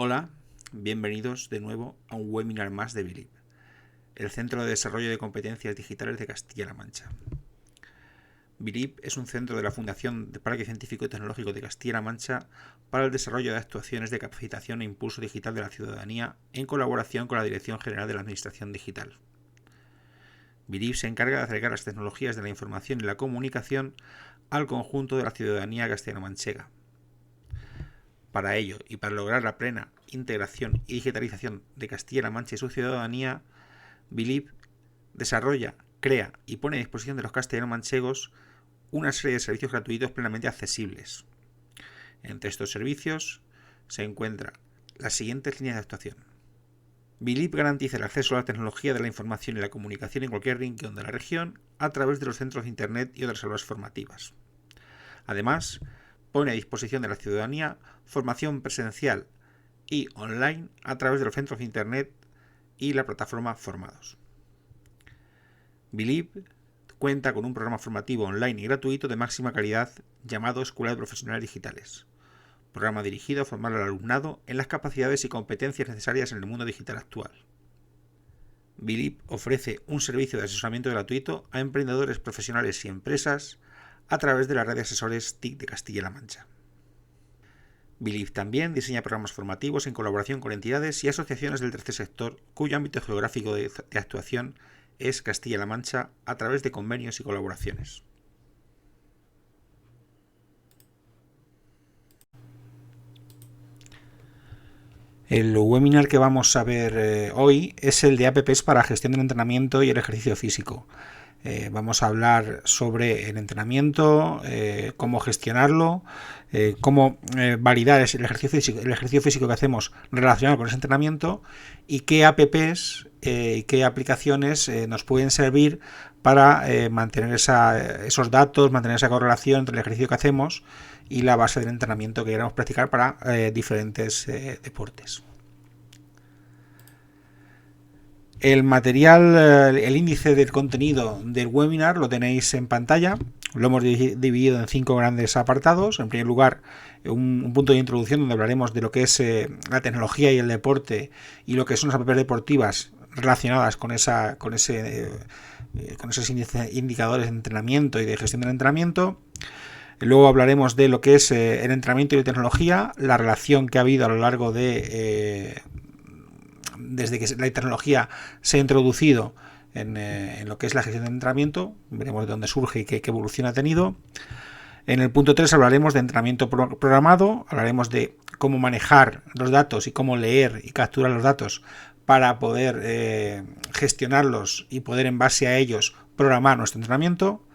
Hola, bienvenidos de nuevo a un webinar más de Bilib, el Centro de Desarrollo de Competencias Digitales de Castilla-La Mancha. Bilib es un centro de la Fundación de Parque Científico y Tecnológico de Castilla-La Mancha para el desarrollo de actuaciones de capacitación e impulso digital de la ciudadanía en colaboración con la Dirección General de la Administración Digital. Bilib se encarga de acercar las tecnologías de la información y la comunicación al conjunto de la ciudadanía castellano-manchega. Para ello, y para lograr la plena integración y digitalización de Castilla-La Mancha y su ciudadanía, Bilib desarrolla, crea y pone a disposición de los castellano-manchegos una serie de servicios gratuitos plenamente accesibles. Entre estos servicios se encuentran las siguientes líneas de actuación. Bilib garantiza el acceso a la tecnología de la información y la comunicación en cualquier rincón de la región a través de los centros de Internet y otras aulas formativas. Además, pone a disposición de la ciudadanía formación presencial y online a través de los centros de Internet y la plataforma Formados. Bilib cuenta con un programa formativo online y gratuito de máxima calidad llamado Escuela de Profesionales Digitales, programa dirigido a formar al alumnado en las capacidades y competencias necesarias en el mundo digital actual. Bilib ofrece un servicio de asesoramiento gratuito a emprendedores profesionales y empresas a través de la red de asesores TIC de Castilla-La Mancha. Bilib también diseña programas formativos en colaboración con entidades y asociaciones del tercer sector cuyo ámbito geográfico de actuación es Castilla-La Mancha a través de convenios y colaboraciones. El webinar que vamos a ver hoy es el de APPs para gestión del entrenamiento y el ejercicio físico. Vamos a hablar sobre el entrenamiento, cómo gestionarlo, cómo validar el ejercicio físico que hacemos relacionado con ese entrenamiento y qué apps y qué aplicaciones nos pueden servir para mantener esos datos, mantener esa correlación entre el ejercicio que hacemos y la base del entrenamiento que queremos practicar para diferentes deportes. El material, el índice del contenido del webinar lo tenéis en pantalla. Lo hemos dividido en 5 grandes apartados. En primer lugar, un punto de introducción donde hablaremos de lo que es la tecnología y el deporte y lo que son las apps deportivas relacionadas con esos indicadores de entrenamiento y de gestión del entrenamiento. Luego hablaremos de lo que es el entrenamiento y la tecnología, la relación que ha habido a lo largo de desde que la tecnología se ha introducido en lo que es la gestión del entrenamiento. Veremos de dónde surge y qué evolución ha tenido. En el punto 3 hablaremos de entrenamiento programado, hablaremos de cómo manejar los datos y cómo leer y capturar los datos para poder gestionarlos y poder en base a ellos programar nuestro entrenamiento.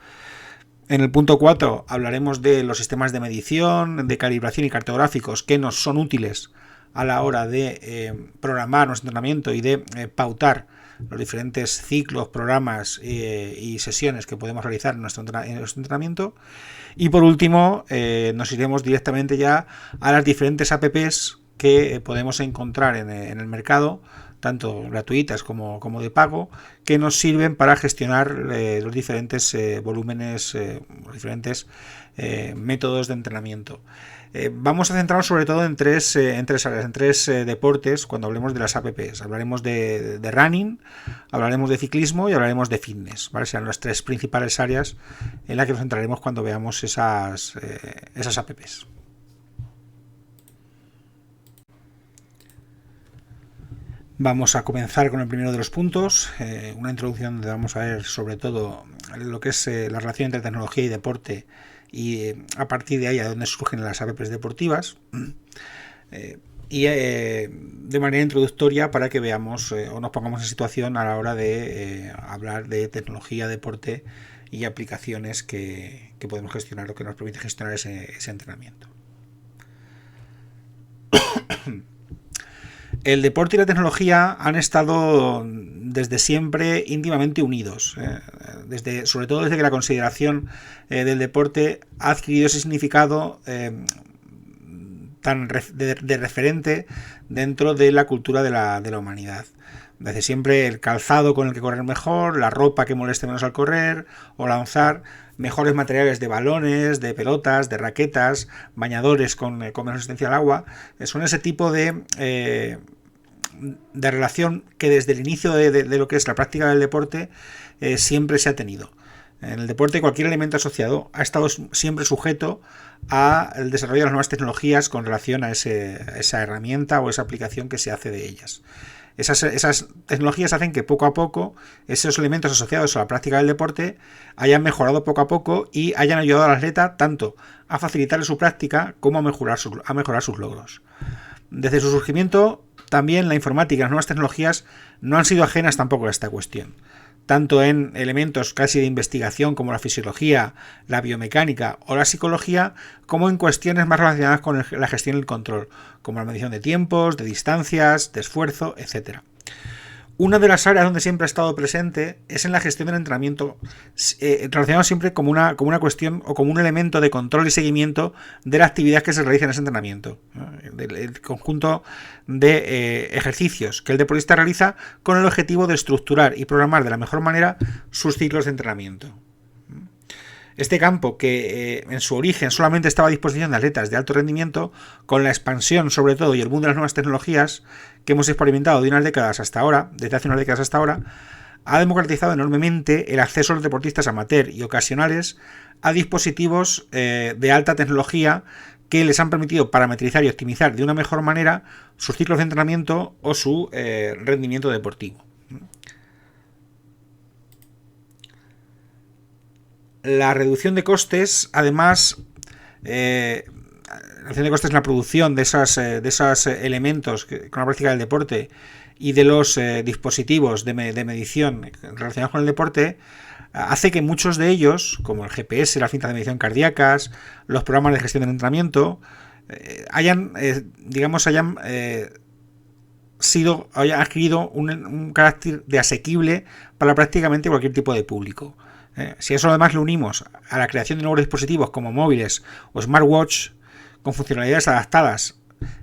En el punto 4 hablaremos de los sistemas de medición, de calibración y cartográficos que nos son útiles a la hora de programar nuestro entrenamiento y de pautar los diferentes ciclos, programas y sesiones que podemos realizar en nuestro entrenamiento. Y por último, nos iremos directamente ya a las diferentes apps que podemos encontrar en el mercado, tanto gratuitas como de pago, que nos sirven para gestionar los diferentes volúmenes, los diferentes métodos de entrenamiento. Vamos a centrarnos sobre todo en tres áreas, en tres deportes cuando hablemos de las apps. Hablaremos de running, hablaremos de ciclismo y hablaremos de fitness, ¿vale? Serán las tres principales áreas en las que nos centraremos cuando veamos esas apps. Vamos a comenzar con el primero de los puntos, una introducción donde vamos a ver sobre todo lo que es la relación entre tecnología y deporte y a partir de ahí a dónde surgen las apps deportivas y de manera introductoria para que veamos o nos pongamos en situación a la hora de hablar de tecnología, deporte y aplicaciones que podemos gestionar o que nos permite gestionar ese entrenamiento. El deporte y la tecnología han estado desde siempre íntimamente unidos, sobre todo desde que la consideración del deporte ha adquirido ese significado tan de referente dentro de la cultura de la humanidad. Desde siempre el calzado con el que correr mejor, la ropa que moleste menos al correr o lanzar, mejores materiales de balones, de pelotas, de raquetas, bañadores con menos resistencia al agua. Son ese tipo de relación que desde el inicio de lo que es la práctica del deporte siempre se ha tenido. En el deporte cualquier elemento asociado ha estado siempre sujeto al desarrollo de las nuevas tecnologías con relación a esa herramienta o esa aplicación que se hace de ellas. Esas tecnologías hacen que poco a poco esos elementos asociados a la práctica del deporte hayan mejorado poco a poco y hayan ayudado al atleta tanto a facilitar su práctica como a mejorar sus logros. Desde su surgimiento, también la informática y las nuevas tecnologías no han sido ajenas tampoco a esta cuestión, tanto en elementos casi de investigación como la fisiología, la biomecánica o la psicología, como en cuestiones más relacionadas con la gestión y el control, como la medición de tiempos, de distancias, de esfuerzo, etc. Una de las áreas donde siempre ha estado presente es en la gestión del entrenamiento, relacionado siempre como una cuestión o como un elemento de control y seguimiento de la actividad que se realiza en ese entrenamiento, el conjunto de ejercicios que el deportista realiza con el objetivo de estructurar y programar de la mejor manera sus ciclos de entrenamiento. Este campo, que en su origen solamente estaba a disposición de atletas de alto rendimiento, con la expansión sobre todo y el boom de las nuevas tecnologías que hemos experimentado desde hace unas décadas hasta ahora, ha democratizado enormemente el acceso a los deportistas amateur y ocasionales a dispositivos de alta tecnología que les han permitido parametrizar y optimizar de una mejor manera sus ciclos de entrenamiento o su rendimiento deportivo. La reducción de costes, además, la reducción de costes en la producción de esos elementos con la práctica del deporte y de los dispositivos de medición relacionados con el deporte, hace que muchos de ellos, como el GPS, las cintas de medición cardíacas, los programas de gestión del entrenamiento, hayan adquirido un carácter de asequible para prácticamente cualquier tipo de público. Si a eso además le unimos a la creación de nuevos dispositivos como móviles o smartwatch con funcionalidades adaptadas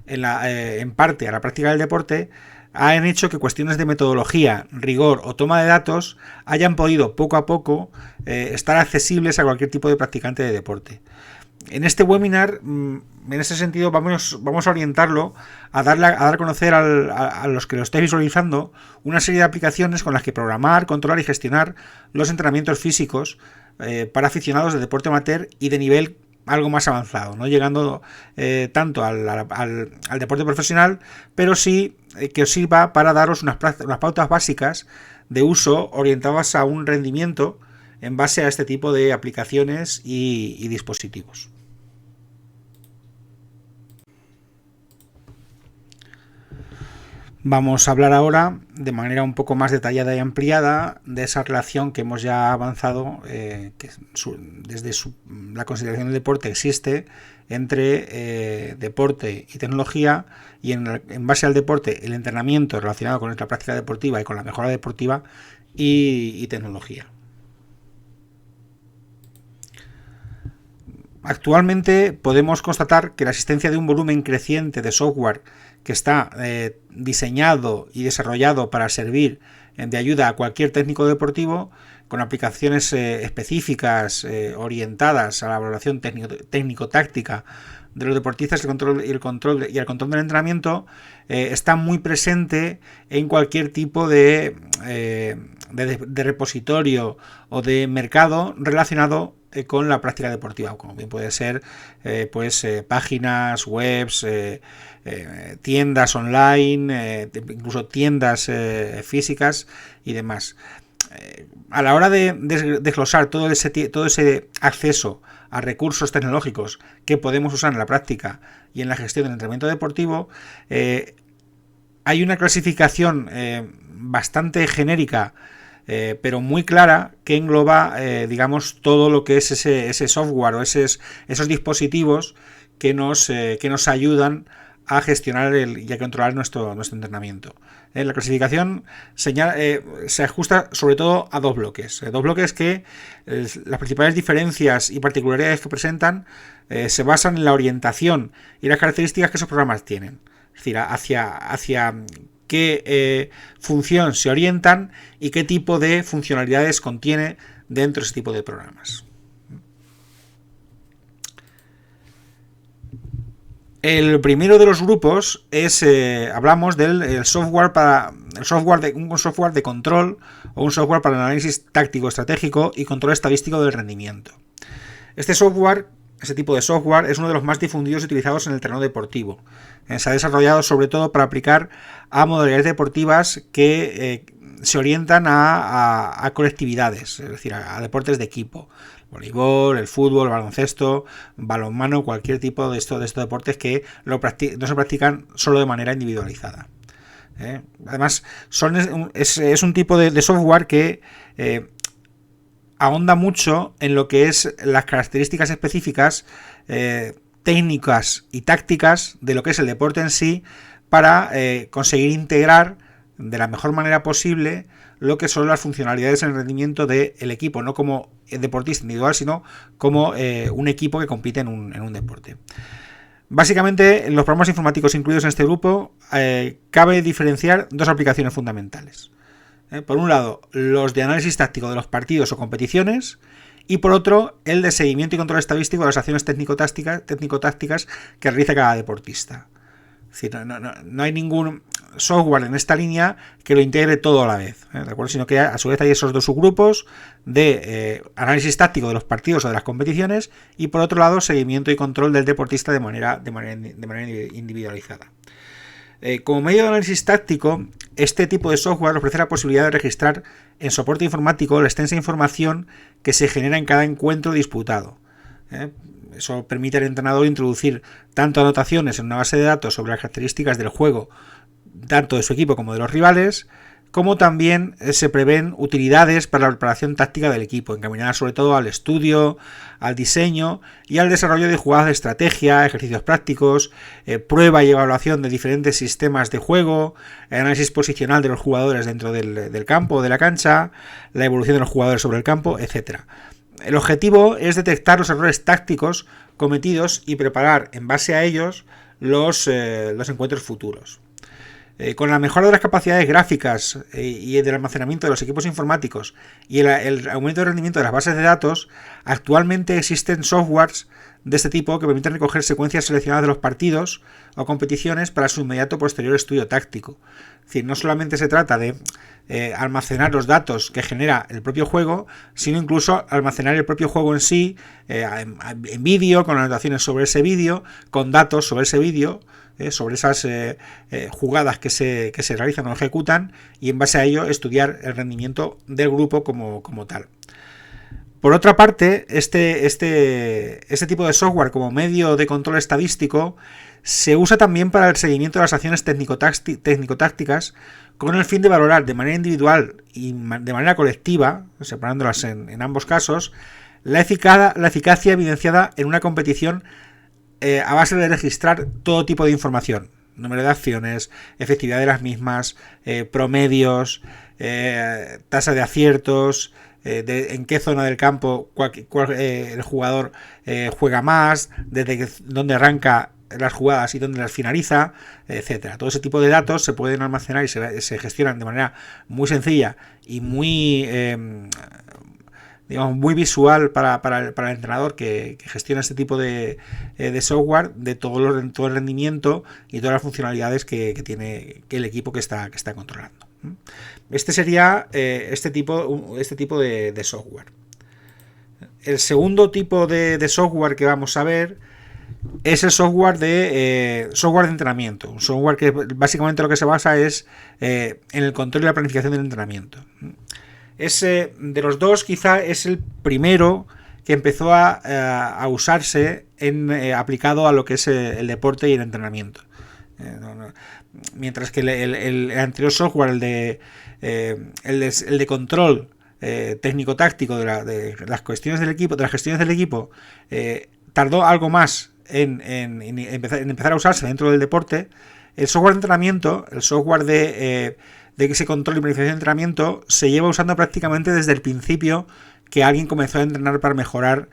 en parte a la práctica del deporte, han hecho que cuestiones de metodología, rigor o toma de datos hayan podido poco a poco estar accesibles a cualquier tipo de practicante de deporte. En este webinar, en ese sentido, vamos a orientarlo a dar a conocer a los que lo estéis visualizando una serie de aplicaciones con las que programar, controlar y gestionar los entrenamientos físicos para aficionados de deporte amateur y de nivel algo más avanzado, no llegando tanto al deporte profesional, pero sí que os sirva para daros unas pautas básicas de uso orientadas a un rendimiento en base a este tipo de aplicaciones y dispositivos. Vamos a hablar ahora de manera un poco más detallada y ampliada de esa relación que hemos ya avanzado, que desde la consideración del deporte existe entre deporte y tecnología, y en base al deporte el entrenamiento relacionado con la práctica deportiva y con la mejora deportiva y tecnología. Actualmente podemos constatar que la existencia de un volumen creciente de software que está diseñado y desarrollado para servir de ayuda a cualquier técnico deportivo, con aplicaciones específicas orientadas a la valoración técnico-táctica de los deportistas y el control del entrenamiento, está muy presente en cualquier tipo de repositorio o de mercado relacionado con la práctica deportiva, como bien puede ser páginas, webs, tiendas online, incluso tiendas físicas y demás. A la hora de desglosar todo ese acceso a recursos tecnológicos que podemos usar en la práctica y en la gestión del entrenamiento deportivo, hay una clasificación bastante genérica, pero muy clara, que engloba todo lo que es ese software o esos dispositivos que nos ayudan a gestionar y a controlar nuestro entrenamiento. La clasificación se ajusta sobre todo a dos bloques. Dos bloques que las principales diferencias y particularidades que presentan se basan en la orientación y las características que esos programas tienen. Es decir, hacia qué función se orientan y qué tipo de funcionalidades contiene dentro de ese tipo de programas. El primero de los grupos es, hablamos del software un software de control o un software para el análisis táctico, estratégico y control estadístico del rendimiento. Ese tipo de software es uno de los más difundidos y utilizados en el terreno deportivo. Se ha desarrollado sobre todo para aplicar a modalidades deportivas que se orientan a colectividades, es decir, a deportes de equipo. Voleibol, el fútbol, el baloncesto, balonmano, cualquier tipo de estos deportes que no se practican solo de manera individualizada. Además, es un tipo de software que ahonda mucho en lo que es las características específicas, técnicas y tácticas de lo que es el deporte en sí, para conseguir integrar de la mejor manera posible lo que son las funcionalidades en el rendimiento del equipo, no como deportista individual, sino como un equipo que compite en un deporte. Básicamente, en los programas informáticos incluidos en este grupo, cabe diferenciar dos aplicaciones fundamentales. Por un lado, los de análisis táctico de los partidos o competiciones, y por otro, el de seguimiento y control estadístico de las acciones técnico-tácticas que realiza cada deportista. Es decir, no hay ningún software en esta línea que lo integre todo a la vez, ¿de acuerdo? Sino que a su vez hay esos dos subgrupos de análisis táctico de los partidos o de las competiciones, y por otro lado, seguimiento y control del deportista de manera individualizada. Como medio de análisis táctico, este tipo de software ofrece la posibilidad de registrar en soporte informático la extensa información que se genera en cada encuentro disputado. Eso permite al entrenador introducir tanto anotaciones en una base de datos sobre las características del juego, tanto de su equipo como de los rivales, como también se prevén utilidades para la preparación táctica del equipo, encaminadas sobre todo al estudio, al diseño y al desarrollo de jugadas de estrategia, ejercicios prácticos, prueba y evaluación de diferentes sistemas de juego, análisis posicional de los jugadores dentro del campo o de la cancha, la evolución de los jugadores sobre el campo, etc. El objetivo es detectar los errores tácticos cometidos y preparar en base a ellos los encuentros futuros. Con la mejora de las capacidades gráficas y del almacenamiento de los equipos informáticos y el aumento de rendimiento de las bases de datos, actualmente existen softwares de este tipo que permiten recoger secuencias seleccionadas de los partidos o competiciones para su inmediato posterior estudio táctico. Es decir, no solamente se trata de almacenar los datos que genera el propio juego, sino incluso almacenar el propio juego en sí en vídeo, con anotaciones sobre ese vídeo, con datos sobre ese vídeo, sobre esas jugadas que se realizan o ejecutan, y en base a ello estudiar el rendimiento del grupo como tal. Por otra parte, este tipo de software como medio de control estadístico se usa también para el seguimiento de las acciones técnico-tácticas, con el fin de valorar de manera individual y de manera colectiva, separándolas en ambos casos, la eficacia evidenciada en una competición a base de registrar todo tipo de información: número de acciones, efectividad de las mismas, promedios, tasa de aciertos, en qué zona del campo el jugador juega más, desde dónde arranca las jugadas y dónde las finaliza, etcétera. Todo ese tipo de datos se pueden almacenar y se gestionan de manera muy sencilla y muy muy visual para el entrenador que gestiona este tipo de software, de todo el rendimiento y todas las funcionalidades que tiene el equipo que está controlando. Este sería este tipo de software. El segundo tipo de software que vamos a ver es el software de entrenamiento. Un software que básicamente lo que se basa es en el control y la planificación del entrenamiento. De los dos quizá es el primero que empezó a usarse aplicado a lo que es el deporte y el entrenamiento. Mientras que el anterior software, el de control técnico-táctico de las cuestiones del equipo, de las gestiones del equipo, tardó algo más en empezar a usarse dentro del deporte. El software de entrenamiento, el software de ese control y planificación de entrenamiento, se lleva usando prácticamente desde el principio que alguien comenzó a entrenar para mejorar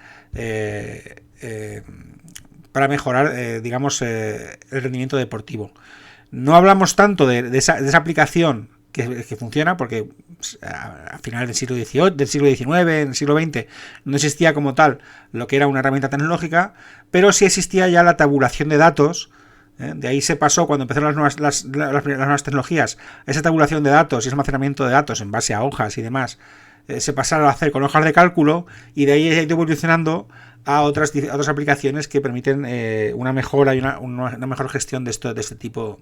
digamos el rendimiento deportivo. No hablamos tanto de esa aplicación que funciona, porque a finales del siglo XVIII, del siglo XIX, en el siglo XX, no existía como tal lo que era una herramienta tecnológica, pero sí existía ya la tabulación de datos. De ahí se pasó, cuando empezaron las nuevas tecnologías, esa tabulación de datos y ese almacenamiento de datos en base a hojas y demás, se pasaron a hacer con hojas de cálculo, y de ahí ha ido evolucionando a otras aplicaciones que permiten una mejora y una mejor gestión de este tipo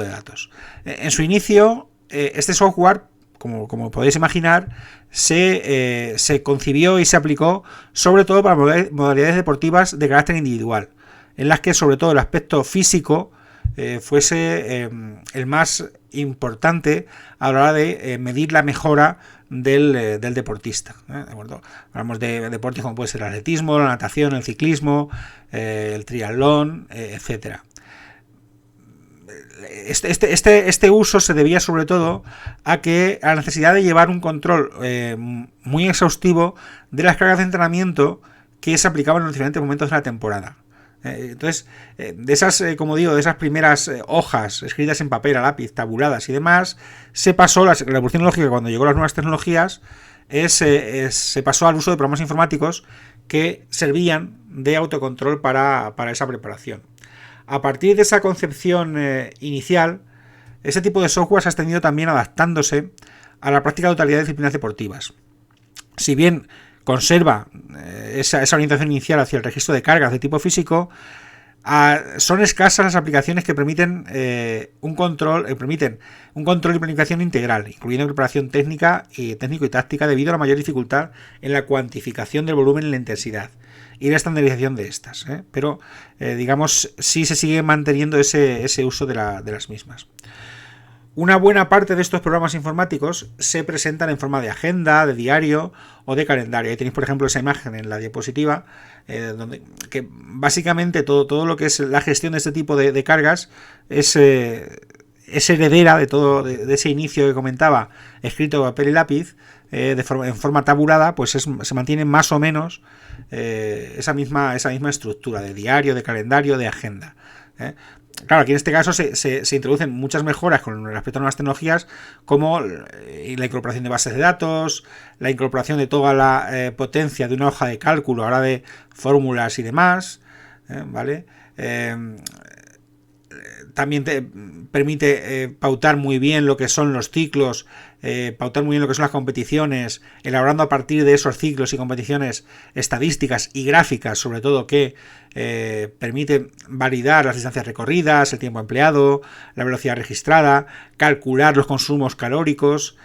de datos. En su inicio, este software, como podéis imaginar, se concibió y se aplicó sobre todo para modalidades deportivas de carácter individual, en las que sobre todo el aspecto físico fuese el más importante a la hora de medir la mejora del deportista. ¿De acuerdo? Hablamos de deportes como puede ser el atletismo, la natación, el ciclismo, el triatlón, etcétera. Este uso se debía sobre todo a la necesidad de llevar un control muy exhaustivo de las cargas de entrenamiento que se aplicaban en los diferentes momentos de la temporada. Entonces, de esas, como digo, de esas primeras hojas escritas en papel, a lápiz, tabuladas y demás, se pasó la evolución lógica cuando llegó las nuevas tecnologías, se pasó al uso de programas informáticos que servían de autocontrol para esa preparación. A partir de esa concepción inicial, ese tipo de software se ha extendido también adaptándose a la práctica de totalidad de disciplinas deportivas. Si bien conserva esa orientación inicial hacia el registro de cargas de tipo físico, son escasas las aplicaciones que permiten un control y planificación integral, incluyendo preparación técnico y táctica, debido a la mayor dificultad en la cuantificación del volumen y la intensidad y la estandarización de estas. Pero, digamos, sí se sigue manteniendo ese uso de las mismas. Una buena parte de estos programas informáticos se presentan en forma de agenda, de diario o de calendario. Ahí tenéis, por ejemplo, esa imagen en la diapositiva, donde que básicamente todo lo que es la gestión de este tipo de cargas es heredera de todo de ese inicio que comentaba, escrito a papel y lápiz, en forma tabulada, pues se mantiene más o menos esa misma estructura de diario, de calendario, de agenda. Claro, aquí en este caso se introducen muchas mejoras con respecto a nuevas tecnologías, como la incorporación de bases de datos, la incorporación de toda la potencia de una hoja de cálculo, ahora de fórmulas y demás, ¿vale? También te permite pautar muy bien lo que son los ciclos, pautar muy bien lo que son las competiciones, elaborando a partir de esos ciclos y competiciones estadísticas y gráficas, sobre todo, que permite validar las distancias recorridas, el tiempo empleado, la velocidad registrada, calcular los consumos calóricos,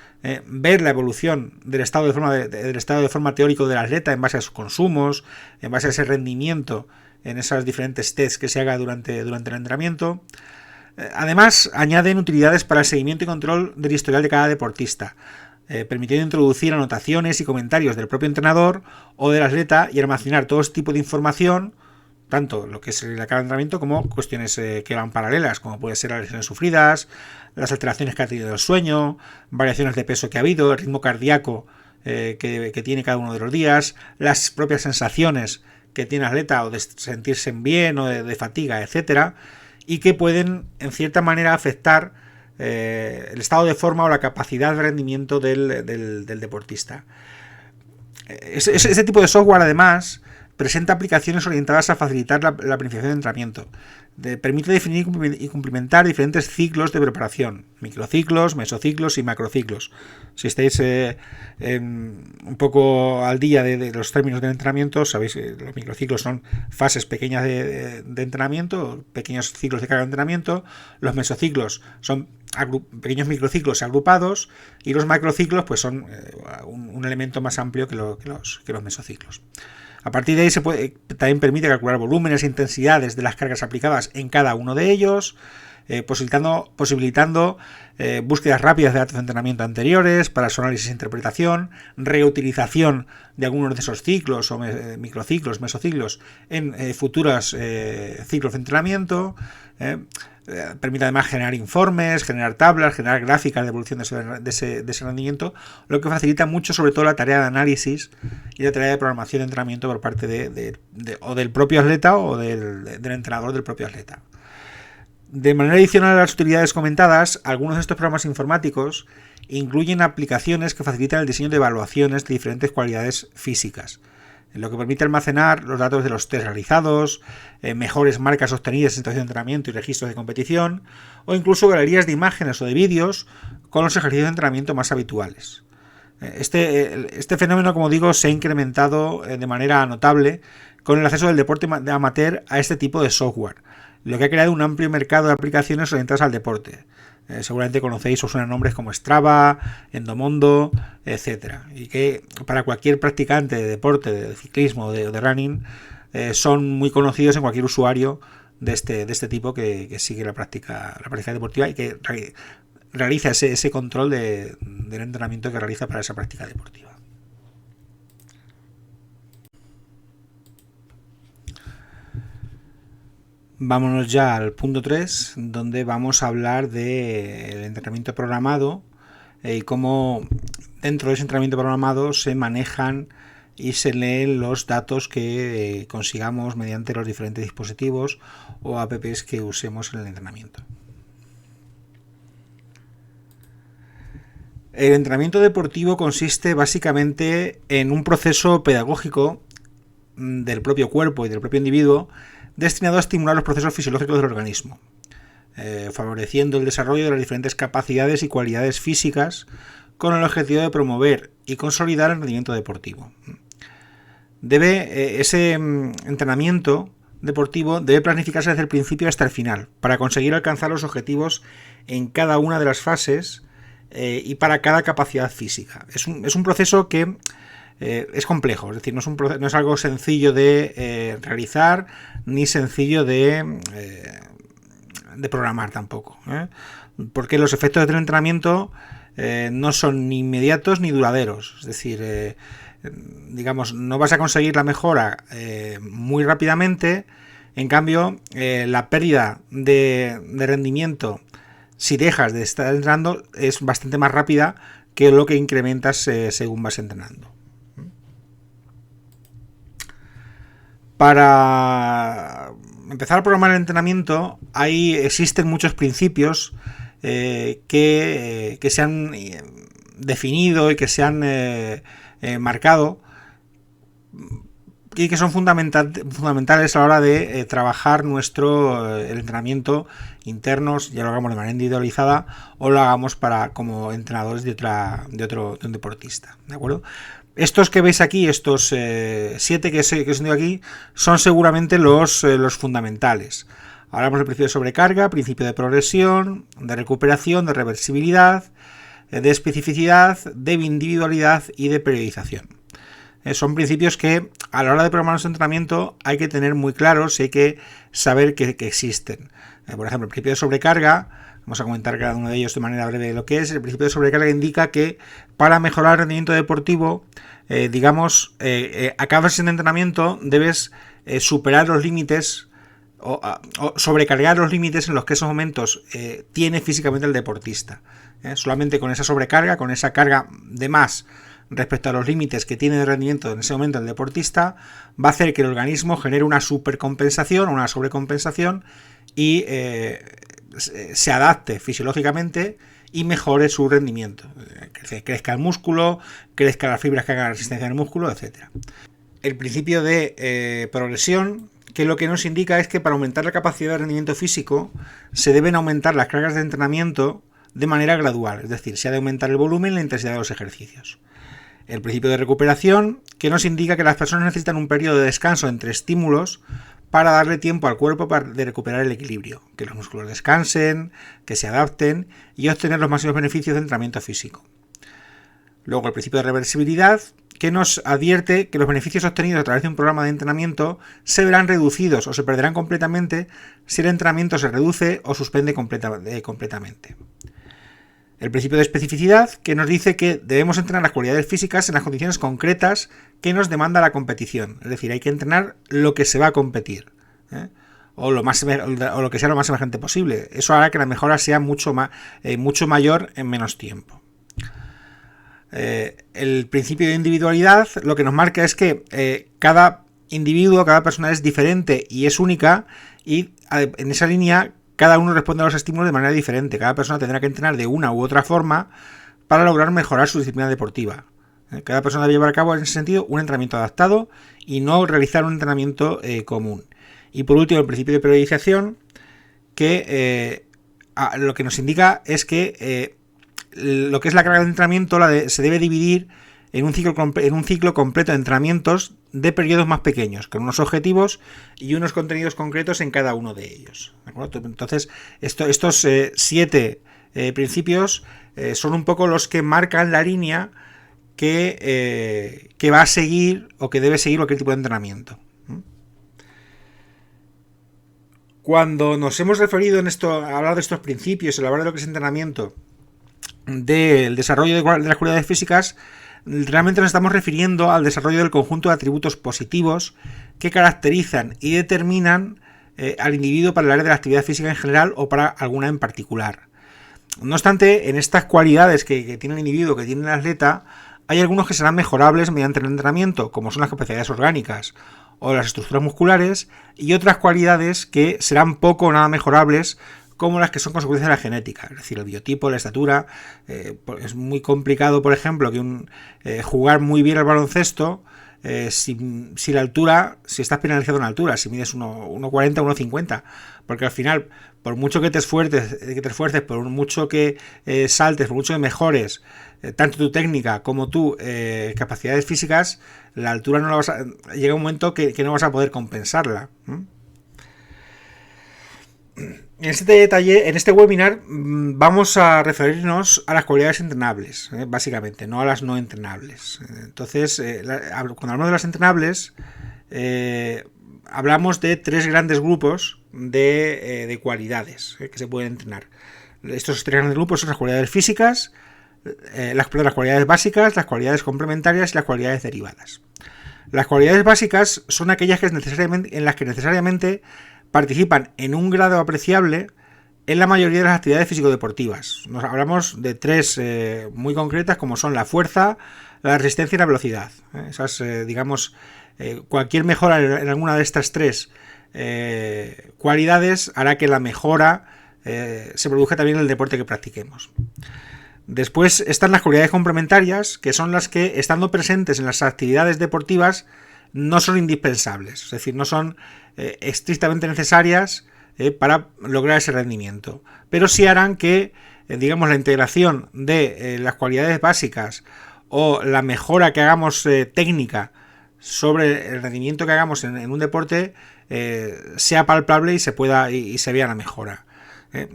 ver la evolución del estado de forma teórico del atleta en base a sus consumos, en base a ese rendimiento en esas diferentes tests que se haga durante el entrenamiento. Además, añaden utilidades para el seguimiento y control del historial de cada deportista, permitiendo introducir anotaciones y comentarios del propio entrenador o del atleta y almacenar todo este tipo de información, tanto lo que es el entrenamiento como cuestiones que van paralelas, como puede ser las lesiones sufridas, las alteraciones que ha tenido el sueño, variaciones de peso que ha habido, el ritmo cardíaco que tiene cada uno de los días, las propias sensaciones que tiene el atleta, o de sentirse bien o de fatiga, etcétera, y que pueden en cierta manera afectar el estado de forma o la capacidad de rendimiento del deportista. Este tipo de software, además, presenta aplicaciones orientadas a facilitar la planificación de entrenamiento. Permite definir y cumplimentar diferentes ciclos de preparación: microciclos, mesociclos y macrociclos. Si estáis un poco al día de los términos del entrenamiento, sabéis que los microciclos son fases pequeñas de entrenamiento, pequeños ciclos de carga de entrenamiento. Los mesociclos son pequeños microciclos agrupados, y los macrociclos pues son un elemento más amplio que los mesociclos. A partir de ahí también permite calcular volúmenes e intensidades de las cargas aplicadas en cada uno de ellos, posibilitando búsquedas rápidas de datos de entrenamiento anteriores para su análisis e interpretación, reutilización de algunos de esos ciclos o microciclos, mesociclos en futuros ciclos de entrenamiento. Permite además generar informes, generar tablas, generar gráficas de evolución de ese rendimiento, lo que facilita mucho sobre todo la tarea de análisis y la tarea de programación de entrenamiento por parte o del propio atleta o del entrenador del propio atleta. De manera adicional a las utilidades comentadas, algunos de estos programas informáticos incluyen aplicaciones que facilitan el diseño de evaluaciones de diferentes cualidades físicas, lo que permite almacenar los datos de los test realizados, mejores marcas obtenidas en situación de entrenamiento y registros de competición, o incluso galerías de imágenes o de vídeos con los ejercicios de entrenamiento más habituales. Este fenómeno, como digo, se ha incrementado de manera notable con el acceso del deporte amateur a este tipo de software, lo que ha creado un amplio mercado de aplicaciones orientadas al deporte. Seguramente conocéis o suenan nombres como Strava, Endomondo, etcétera, y que para cualquier practicante de deporte, de ciclismo o de running, son muy conocidos en cualquier usuario de este tipo que sigue la práctica deportiva y que realiza ese control del entrenamiento que realiza para esa práctica deportiva. Vámonos ya al punto 3, donde vamos a hablar del entrenamiento programado y cómo dentro de ese entrenamiento programado se manejan y se leen los datos que consigamos mediante los diferentes dispositivos o apps que usemos en el entrenamiento. El entrenamiento deportivo consiste básicamente en un proceso pedagógico del propio cuerpo y del propio individuo destinado a estimular los procesos fisiológicos del organismo, favoreciendo el desarrollo de las diferentes capacidades y cualidades físicas con el objetivo de promover y consolidar el rendimiento deportivo. Ese entrenamiento deportivo debe planificarse desde el principio hasta el final para conseguir alcanzar los objetivos en cada una de las fases y para cada capacidad física. Es un proceso que es complejo, es decir, no es algo sencillo de realizar ni sencillo de programar tampoco, porque los efectos del entrenamiento no son ni inmediatos ni duraderos, es decir, digamos, no vas a conseguir la mejora muy rápidamente. En cambio, la pérdida de rendimiento si dejas de estar entrenando es bastante más rápida que lo que incrementas según vas entrenando. Para empezar a programar el entrenamiento existen muchos principios que se han definido y que se han marcado y que son fundamentales a la hora de trabajar el entrenamiento interno, ya lo hagamos de manera individualizada o lo hagamos como entrenadores de un deportista, ¿de acuerdo? Estos que veis aquí, estos 7 que os he tenido aquí, son seguramente los fundamentales. Hablamos del principio de sobrecarga, principio de progresión, de recuperación, de reversibilidad, de especificidad, de individualidad y de periodización. Son principios que a la hora de programar nuestro entrenamiento hay que tener muy claros y hay que saber que existen. Por ejemplo, el principio de sobrecarga, vamos a comentar cada uno de ellos de manera breve lo que es. El principio de sobrecarga indica que para mejorar el rendimiento deportivo, a cada sesión de entrenamiento debes superar los límites o sobrecargar los límites en los que esos momentos tiene físicamente el deportista. Solamente con esa sobrecarga, con esa carga de más respecto a los límites que tiene de rendimiento en ese momento el deportista, va a hacer que el organismo genere una supercompensación, una sobrecompensación y se adapte fisiológicamente y mejore su rendimiento. Crezca el músculo, crezca las fibras que hagan resistencia al músculo, etc. El principio de progresión, que lo que nos indica es que para aumentar la capacidad de rendimiento físico se deben aumentar las cargas de entrenamiento de manera gradual, es decir, se ha de aumentar el volumen y la intensidad de los ejercicios. El principio de recuperación, que nos indica que las personas necesitan un periodo de descanso entre estímulos para darle tiempo al cuerpo de recuperar el equilibrio, que los músculos descansen, que se adapten y obtener los máximos beneficios del entrenamiento físico. Luego el principio de reversibilidad, que nos advierte que los beneficios obtenidos a través de un programa de entrenamiento se verán reducidos o se perderán completamente si el entrenamiento se reduce o suspende completamente. El principio de especificidad, que nos dice que debemos entrenar las cualidades físicas en las condiciones concretas que nos demanda la competición. Es decir, hay que entrenar lo que se va a competir, o lo que sea lo más semejante posible. Eso hará que la mejora sea mucho mayor en menos tiempo. El principio de individualidad lo que nos marca es que cada individuo, cada persona es diferente y es única, y en esa línea cada uno responde a los estímulos de manera diferente. Cada persona tendrá que entrenar de una u otra forma para lograr mejorar su disciplina deportiva. Cada persona debe llevar a cabo en ese sentido un entrenamiento adaptado y no realizar un entrenamiento común. Y por último, el principio de periodización, que lo que nos indica es que lo que es la carga de entrenamiento se debe dividir en un ciclo completo de entrenamientos de periodos más pequeños, con unos objetivos y unos contenidos concretos en cada uno de ellos. ¿De acuerdo? Entonces, estos 7 principios son un poco los que marcan la línea que va a seguir o que debe seguir cualquier tipo de entrenamiento. Cuando nos hemos referido a hablar de estos principios, a hablar de lo que es entrenamiento, del desarrollo de las cualidades físicas, realmente nos estamos refiriendo al desarrollo del conjunto de atributos positivos que caracterizan y determinan al individuo para el área de la actividad física en general o para alguna en particular. No obstante, en estas cualidades que tiene el individuo, que tiene el atleta, hay algunos que serán mejorables mediante el entrenamiento, como son las capacidades orgánicas o las estructuras musculares, y otras cualidades que serán poco o nada mejorables, como las que son consecuencias de la genética, es decir, el biotipo, la estatura. Es muy complicado, por ejemplo, que jugar muy bien al baloncesto si la altura, si estás penalizado en altura, si mides 1,40, 1,50, porque al final, por mucho que te esfuerces, por mucho que saltes, por mucho que mejores tanto tu técnica como tu capacidades físicas, la altura no la vas a, llega un momento que no vas a poder compensarla. En este webinar vamos a referirnos a las cualidades entrenables, básicamente, no a las no entrenables. Entonces, cuando hablamos de las entrenables, hablamos de 3 grandes grupos de cualidades que se pueden entrenar. Estos 3 grandes grupos son las cualidades físicas, las cualidades básicas, las cualidades complementarias y las cualidades derivadas. Las cualidades básicas son aquellas en las que necesariamente participan en un grado apreciable en la mayoría de las actividades físico-deportivas. Nos hablamos de 3 muy concretas, como son la fuerza, la resistencia y la velocidad. Esas, cualquier mejora en alguna de estas 3 cualidades hará que la mejora se produzca también en el deporte que practiquemos. Después están las cualidades complementarias, que son las que, estando presentes en las actividades deportivas, no son indispensables, es decir, no son estrictamente necesarias para lograr ese rendimiento, pero sí harán que, la integración de las cualidades básicas o la mejora que hagamos técnica sobre el rendimiento que hagamos en un deporte sea palpable y se vea la mejora.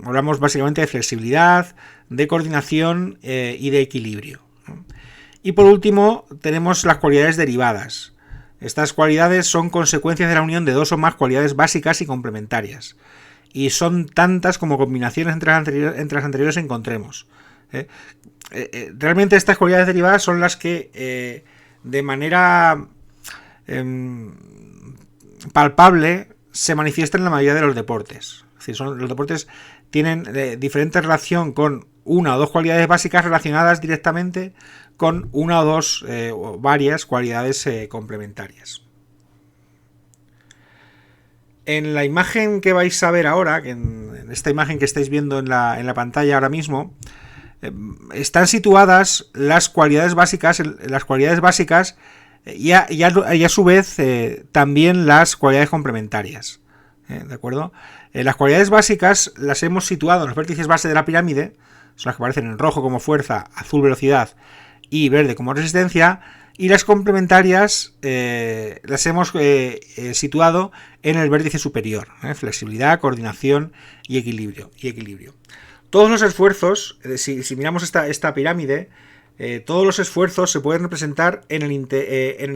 Hablamos básicamente de flexibilidad, de coordinación y de equilibrio. Y por último tenemos las cualidades derivadas. Estas cualidades son consecuencias de la unión de 2 o más cualidades básicas y complementarias, y son tantas como combinaciones entre las anteriores encontremos. Realmente estas cualidades derivadas son las que de manera palpable se manifiestan en la mayoría de los deportes. Es decir, los deportes tienen diferente relación con 1 o 2 cualidades básicas relacionadas directamente con 1 o 2 o varias cualidades complementarias. En la imagen que vais a ver ahora, en esta imagen que estáis viendo en la pantalla ahora mismo, están situadas las cualidades básicas, y a su vez también las cualidades complementarias. ¿De acuerdo? Las cualidades básicas las hemos situado en los vértices base de la pirámide, son las que aparecen en rojo como fuerza, azul velocidad y verde como resistencia, y las complementarias las hemos situado en el vértice superior, flexibilidad, coordinación y equilibrio. Todos los esfuerzos, si miramos esta pirámide, todos los esfuerzos se pueden representar en el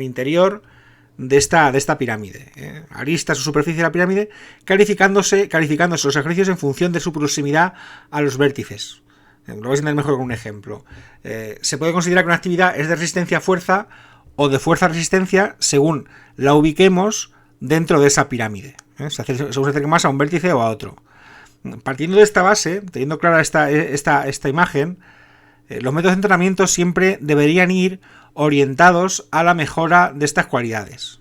interior de esta pirámide, aristas o superficie de la pirámide, calificándose los ejercicios en función de su proximidad a los vértices. Lo vais a entender mejor con un ejemplo. Se puede considerar que una actividad es de resistencia-fuerza o de fuerza-resistencia según la ubiquemos dentro de esa pirámide. Según se acerque más a un vértice o a otro. Partiendo de esta base, teniendo clara esta imagen, los métodos de entrenamiento siempre deberían ir orientados a la mejora de estas cualidades.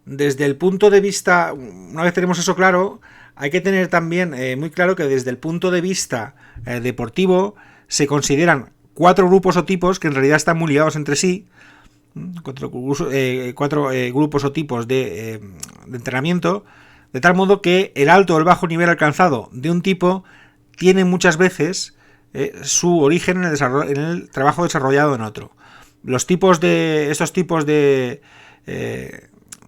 desde el punto de vista, una vez tenemos eso claro, hay que tener también muy claro que desde el punto de vista deportivo se consideran 4 grupos o tipos que en realidad están muy ligados entre sí, 4 grupos o tipos de entrenamiento, de tal modo que el alto o el bajo nivel alcanzado de un tipo tiene muchas veces su origen en el trabajo desarrollado en otro. Estos tipos de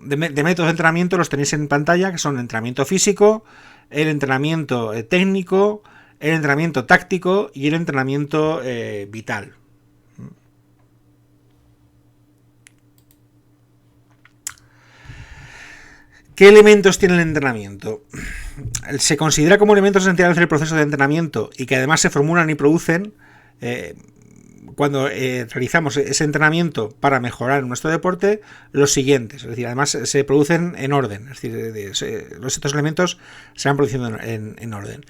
métodos de entrenamiento los tenéis en pantalla, que son el entrenamiento físico, el entrenamiento técnico, el entrenamiento táctico y el entrenamiento vital. ¿Qué elementos tiene el entrenamiento? Se considera como elementos esenciales del proceso de entrenamiento y que además se formulan y producen cuando realizamos ese entrenamiento para mejorar nuestro deporte, los siguientes. Es decir, además se producen en orden. Es decir, estos elementos se van produciendo en orden.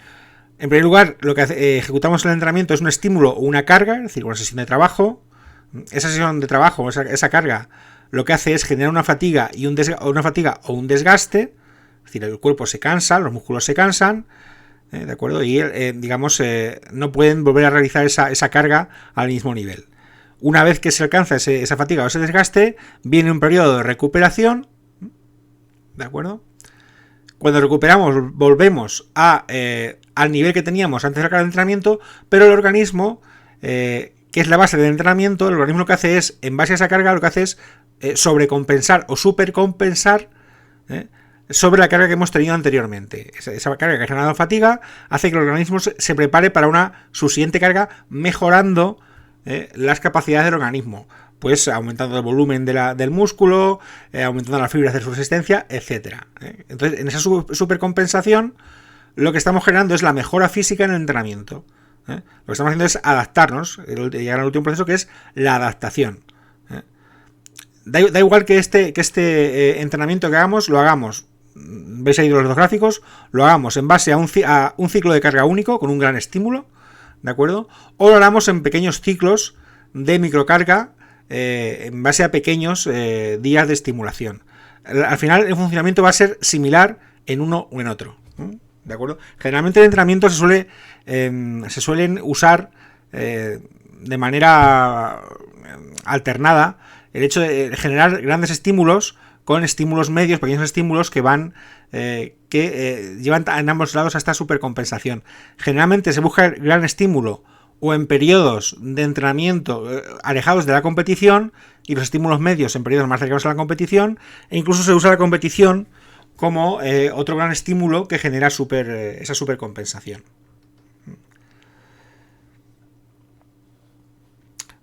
En primer lugar, lo que ejecutamos en el entrenamiento es un estímulo o una carga, es decir, una sesión de trabajo. Esa sesión de trabajo, esa carga, lo que hace es generar una fatiga o un desgaste. Es decir, el cuerpo se cansa, los músculos se cansan, ¿de acuerdo? Y no pueden volver a realizar esa carga al mismo nivel. Una vez que se alcanza esa fatiga o ese desgaste, viene un periodo de recuperación, ¿de acuerdo? Cuando recuperamos, volvemos al nivel que teníamos antes de la carga de entrenamiento, pero el organismo, que es la base del entrenamiento, el organismo lo que hace es, en base a esa carga, lo que hace es sobrecompensar o supercompensar sobre la carga que hemos tenido anteriormente. Esa carga que ha generado fatiga hace que el organismo se prepare para una subsiguiente carga, mejorando las capacidades del organismo, pues aumentando el volumen del músculo, aumentando las fibras de su resistencia, etc. Entonces, en esa supercompensación, lo que estamos generando es la mejora física en el entrenamiento. Lo que estamos haciendo es adaptarnos, llegar al último proceso, que es la adaptación. Da igual que este entrenamiento que hagamos, lo hagamos, veis ahí los dos gráficos, lo hagamos en base a un ciclo de carga único con un gran estímulo, ¿de acuerdo? O lo hagamos en pequeños ciclos de microcarga en base a pequeños días de estimulación. Al final el funcionamiento va a ser similar en uno o en otro, ¿de acuerdo? Generalmente el entrenamiento se suelen usar de manera alternada el hecho de generar grandes estímulos con estímulos medios, pequeños estímulos que llevan en ambos lados a esta supercompensación. Generalmente se busca el gran estímulo o en periodos de entrenamiento alejados de la competición y los estímulos medios en periodos más cercanos a la competición, e incluso se usa la competición como otro gran estímulo que genera esa supercompensación.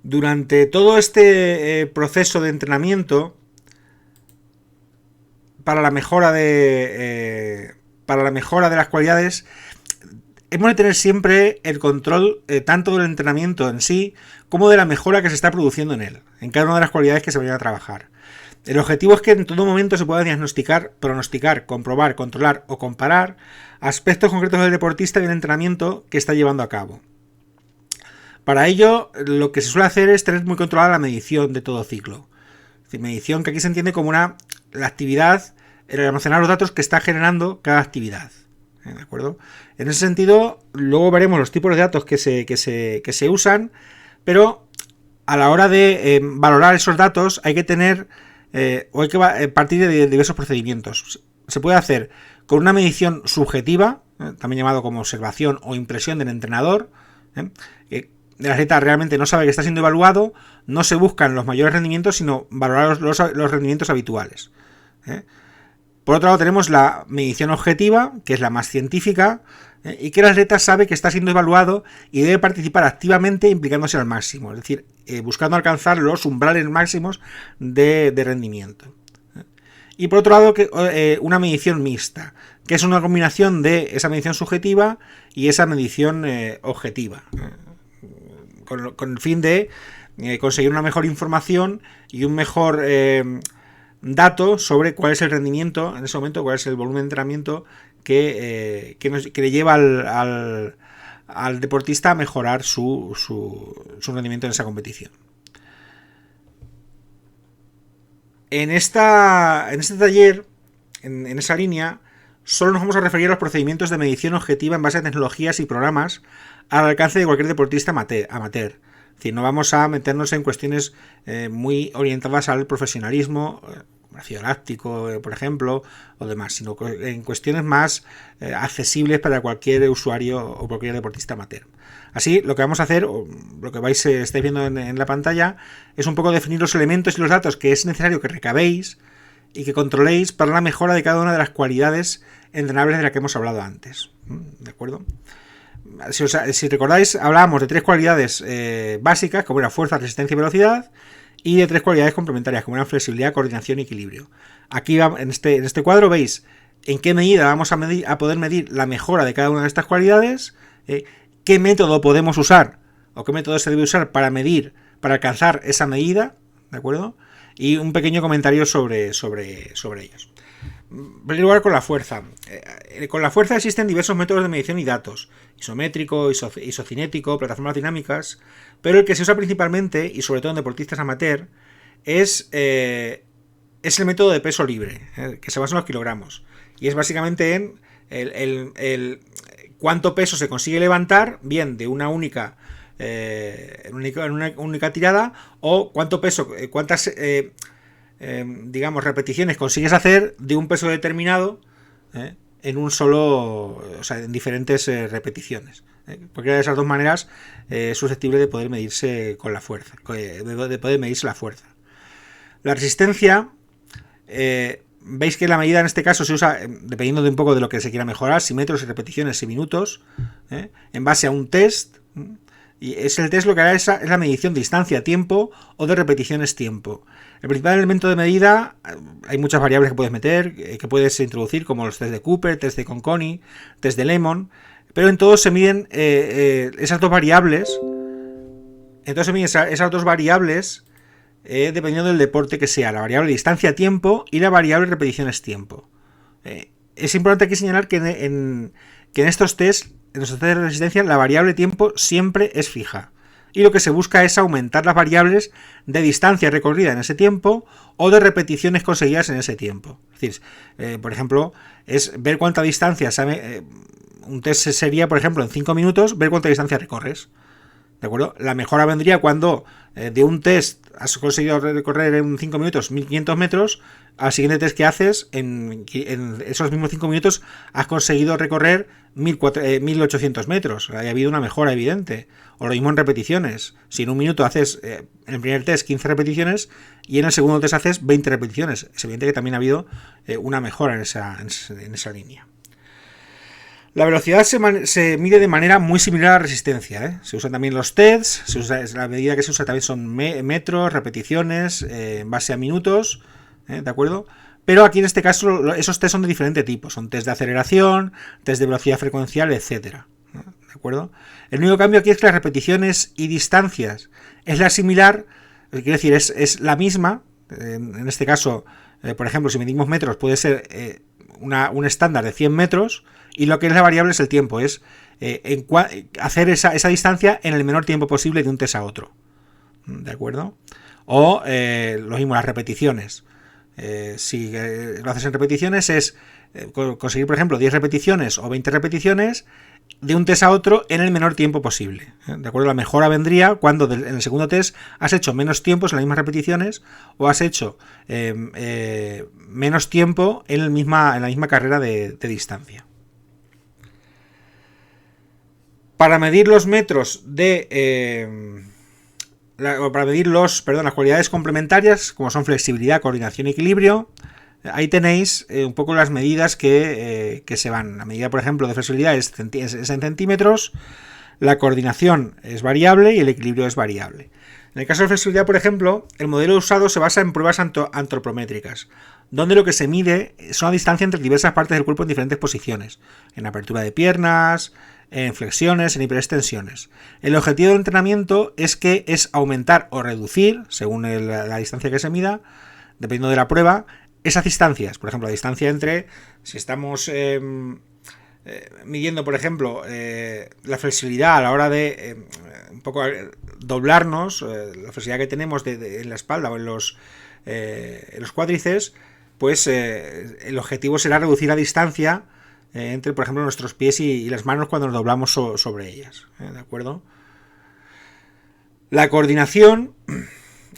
Durante todo este proceso de entrenamiento, para la mejora de las cualidades, hemos de tener siempre el control tanto del entrenamiento en sí como de la mejora que se está produciendo en él, en cada una de las cualidades que se vayan a trabajar. El objetivo es que en todo momento se pueda diagnosticar, pronosticar, comprobar, controlar o comparar aspectos concretos del deportista y del entrenamiento que está llevando a cabo. Para ello, lo que se suele hacer es tener muy controlada la medición de todo ciclo. Es decir, medición que aquí se entiende como la actividad, el almacenar los datos que está generando cada actividad. ¿De acuerdo? En ese sentido, luego veremos los tipos de datos que se usan, pero a la hora de valorar esos datos hay que tener o hay que partir de diversos procedimientos. Se puede hacer con una medición subjetiva, también llamado como observación o impresión del entrenador. El atleta realmente no sabe que está siendo evaluado, no se buscan los mayores rendimientos, sino valorar los rendimientos habituales. Por otro lado tenemos la medición objetiva, que es la más científica, y que el atleta sabe que está siendo evaluado y debe participar activamente implicándose al máximo, es decir, buscando alcanzar los umbrales máximos de rendimiento. Y por otro lado, una medición mixta, que es una combinación de esa medición subjetiva y esa medición objetiva, con el fin de conseguir una mejor información y un mejor dato sobre cuál es el rendimiento en ese momento, cuál es el volumen de entrenamiento que le lleva al deportista a mejorar su rendimiento en esa competición. En este taller, en esa línea, solo nos vamos a referir a los procedimientos de medición objetiva en base a tecnologías y programas al alcance de cualquier deportista amateur. Es decir, no vamos a meternos en cuestiones muy orientadas al profesionalismo, ácido láctico, por ejemplo, o demás, sino en cuestiones más accesibles para cualquier usuario o cualquier deportista amateur. Así, lo que vamos a hacer, o lo que estáis viendo en la pantalla, es un poco definir los elementos y los datos que es necesario que recabéis y que controléis para la mejora de cada una de las cualidades entrenables de las que hemos hablado antes. ¿De acuerdo? Si recordáis, hablábamos de 3 cualidades básicas, como era fuerza, resistencia y velocidad, y de 3 cualidades complementarias, como eran flexibilidad, coordinación y equilibrio. Aquí en este cuadro veis en qué medida vamos a poder medir la mejora de cada una de estas cualidades, qué método podemos usar o qué método se debe usar para medir, para alcanzar esa medida, ¿de acuerdo? Y un pequeño comentario sobre ellos. En primer lugar, con la fuerza. Con la fuerza existen diversos métodos de medición y datos: isométrico, isocinético, plataformas dinámicas, pero el que se usa principalmente, y sobre todo en deportistas amateur, es el método de peso libre, que se basa en los kilogramos. Y es básicamente en el cuánto peso se consigue levantar, bien de una única tirada, o cuánto peso, cuántas digamos repeticiones consigues hacer de un peso determinado en un solo, o sea, en diferentes repeticiones. Cualquiera de esas dos maneras es susceptible de poder medirse con la fuerza, de poder medirse la fuerza. La resistencia, veis que la medida en este caso se usa dependiendo de un poco de lo que se quiera mejorar, si metros, si repeticiones, si minutos, en base a un test. Y es el test lo que hará es la medición de distancia, tiempo o de repeticiones, tiempo. El principal elemento de medida, hay muchas variables que puedes meter, que puedes introducir, como los test de Cooper, test de Conconi, test de Lemon, pero en todos se miden esas dos variables. Entonces se miden esas dos variables dependiendo del deporte que sea, la variable distancia-tiempo y la variable repeticiones-tiempo. Es importante aquí señalar que en estos test, en los test de resistencia, la variable tiempo siempre es fija. Y lo que se busca es aumentar las variables de distancia recorrida en ese tiempo o de repeticiones conseguidas en ese tiempo. Es decir, por ejemplo, es ver cuánta distancia un test sería, por ejemplo, en 5 minutos, ver cuánta distancia recorres. ¿De acuerdo? La mejora vendría cuando de un test has conseguido recorrer en 5 minutos 1500 metros, al siguiente test que haces, en esos mismos 5 minutos has conseguido recorrer 1800 metros. Ha habido una mejora evidente. O lo mismo en repeticiones. Si en un minuto haces en el primer test 15 repeticiones y en el segundo test haces 20 repeticiones, es evidente que también ha habido una mejora en esa línea. La velocidad se mide de manera muy similar a la resistencia. Se usan también los tests, la medida que se usa también son metros, repeticiones, en base a minutos, ¿de acuerdo? Pero aquí en este caso esos tests son de diferente tipo, son test de aceleración, test de velocidad frecuencial, etcétera, ¿de acuerdo? El único cambio aquí es que las repeticiones y distancias es la similar, quiero decir, es la misma. En este caso, por ejemplo, si medimos metros puede ser un estándar de 100 metros, y lo que es la variable es el tiempo, es hacer esa distancia en el menor tiempo posible de un test a otro, ¿de acuerdo? O lo mismo, las repeticiones. Si lo haces en repeticiones es conseguir, por ejemplo, 10 repeticiones o 20 repeticiones de un test a otro en el menor tiempo posible, ¿de acuerdo? La mejora vendría cuando en el segundo test has hecho menos tiempos en las mismas repeticiones o has hecho menos tiempo en la misma carrera de distancia. Para medir los metros para medir las cualidades complementarias, como son flexibilidad, coordinación y equilibrio, ahí tenéis un poco las medidas que se van. La medida, por ejemplo, de flexibilidad es en centímetros, la coordinación es variable y el equilibrio es variable. En el caso de flexibilidad, por ejemplo, el modelo usado se basa en pruebas antropométricas, donde lo que se mide son la distancia entre diversas partes del cuerpo en diferentes posiciones, en apertura de piernas, en flexiones, en hiperextensiones. El objetivo del entrenamiento es aumentar o reducir, según la distancia que se mida, dependiendo de la prueba, esas distancias. Por ejemplo, la distancia entre, si estamos midiendo, por ejemplo, la flexibilidad a la hora de un poco doblarnos, la flexibilidad que tenemos en la espalda o los cuádriceps, pues el objetivo será reducir la distancia entre, por ejemplo, nuestros pies y las manos cuando nos doblamos sobre ellas. ¿De acuerdo? La coordinación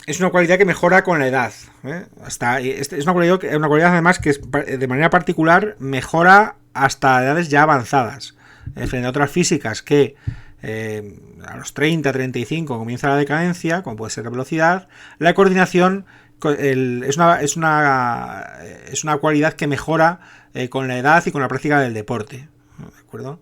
es una cualidad que mejora con la edad. Es una cualidad además que de manera particular mejora hasta edades ya avanzadas. Frente a otras físicas que a los 30, 35 comienza la decadencia, como puede ser la velocidad, la coordinación es una cualidad que mejora con la edad y con la práctica del deporte. ¿De acuerdo?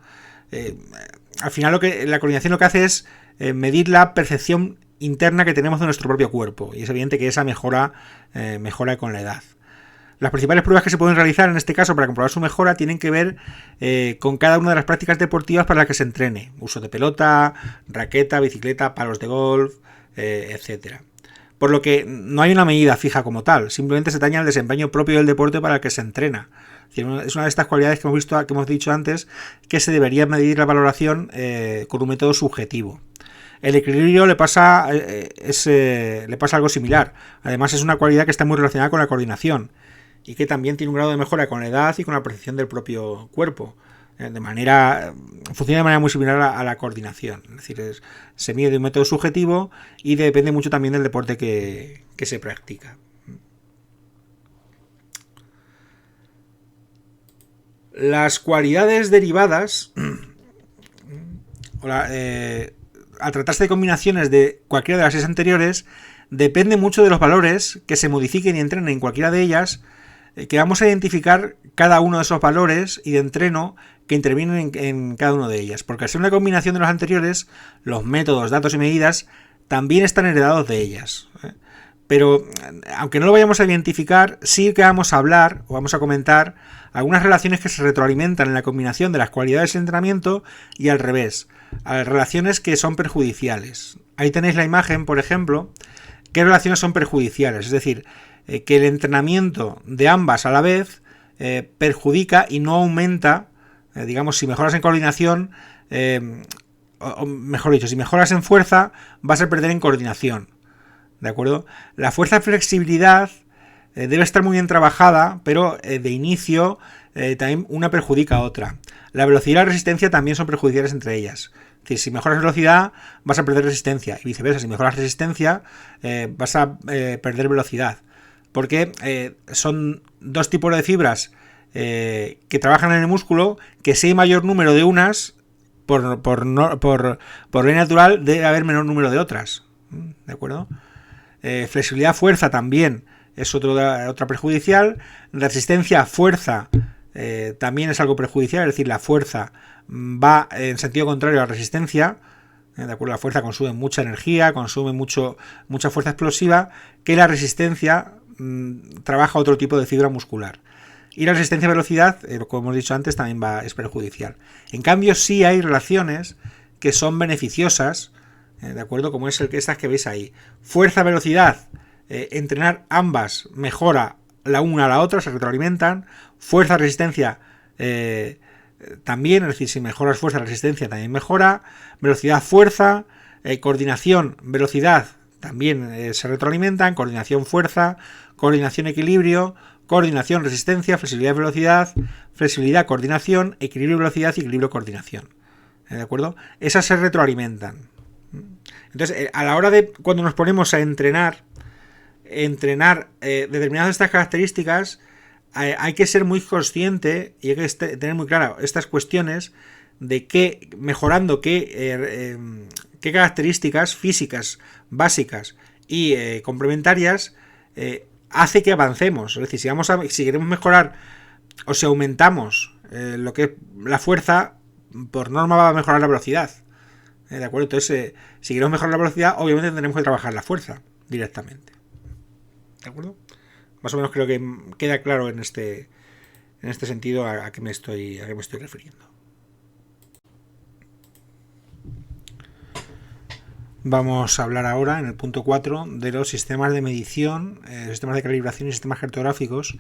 Al final la coordinación lo que hace es medir la percepción interna que tenemos de nuestro propio cuerpo, y es evidente que esa mejora con la edad. Las principales pruebas que se pueden realizar en este caso para comprobar su mejora tienen que ver con cada una de las prácticas deportivas para las que se entrene: uso de pelota, raqueta, bicicleta, palos de golf, etcétera. Por lo que no hay una medida fija como tal, simplemente se atañe al desempeño propio del deporte para el que se entrena. Es una de estas cualidades que hemos dicho antes, que se debería medir la valoración con un método subjetivo. El equilibrio le pasa algo similar. Además, es una cualidad que está muy relacionada con la coordinación y que también tiene un grado de mejora con la edad y con la percepción del propio cuerpo. Funciona de manera muy similar a la coordinación. Es decir, se mide de un método subjetivo y depende mucho también del deporte que se practica. Las cualidades derivadas, al tratarse de combinaciones de cualquiera de las 6 anteriores, depende mucho de los valores que se modifiquen y entrenen en cualquiera de ellas, que vamos a identificar cada uno de esos valores y de entreno que intervienen en cada una de ellas. Porque al ser una combinación de los anteriores, los métodos, datos y medidas también están heredados de ellas. Pero, aunque no lo vayamos a identificar, sí que vamos a hablar o vamos a comentar algunas relaciones que se retroalimentan en la combinación de las cualidades del entrenamiento y al revés, a relaciones que son perjudiciales. Ahí tenéis la imagen, por ejemplo, qué relaciones son perjudiciales, es decir, que el entrenamiento de ambas a la vez perjudica y no aumenta, si mejoras en coordinación, o mejor dicho, si mejoras en fuerza, vas a perder en coordinación. ¿De acuerdo? La fuerza y flexibilidad debe estar muy bien trabajada, pero de inicio también una perjudica a otra. La velocidad y la resistencia también son perjudiciales entre ellas. Es decir, si mejoras velocidad, vas a perder resistencia, y viceversa, si mejoras resistencia, vas a perder velocidad. Porque son dos tipos de fibras que trabajan en el músculo, que si hay mayor número de unas, por ley natural, debe haber menor número de otras. ¿De acuerdo? Flexibilidad, fuerza también es otra perjudicial. Resistencia, fuerza también es algo perjudicial, es decir, la fuerza va en sentido contrario a la resistencia. De acuerdo, la fuerza consume mucha energía, consume mucha fuerza explosiva, que la resistencia trabaja otro tipo de fibra muscular. Y la resistencia a velocidad, como hemos dicho antes, también es perjudicial. En cambio, sí hay relaciones que son beneficiosas, ¿de acuerdo? Como es estas que veis ahí. Fuerza, velocidad, entrenar ambas mejora la una a la otra, se retroalimentan. Fuerza, resistencia también, es decir, si mejoras fuerza, resistencia también mejora. Velocidad, fuerza, coordinación, velocidad también se retroalimentan. Coordinación, fuerza, coordinación, equilibrio, coordinación, resistencia, flexibilidad, velocidad, flexibilidad, coordinación, equilibrio, velocidad y equilibrio, coordinación. ¿De acuerdo? Esas se retroalimentan. Entonces, a la hora de cuando nos ponemos a entrenar determinadas de estas características, hay que ser muy consciente y hay que tener muy claro estas cuestiones de que mejorando qué características físicas básicas y complementarias hace que avancemos. Es decir, si queremos mejorar o si aumentamos lo que es la fuerza, por norma va a mejorar la velocidad. ¿De acuerdo? Entonces, si queremos mejorar la velocidad, obviamente tendremos que trabajar la fuerza directamente. ¿De acuerdo? Más o menos creo que queda claro en este sentido a qué me estoy refiriendo. Vamos a hablar ahora, en el punto 4, de los sistemas de medición, sistemas de calibración y sistemas cartográficos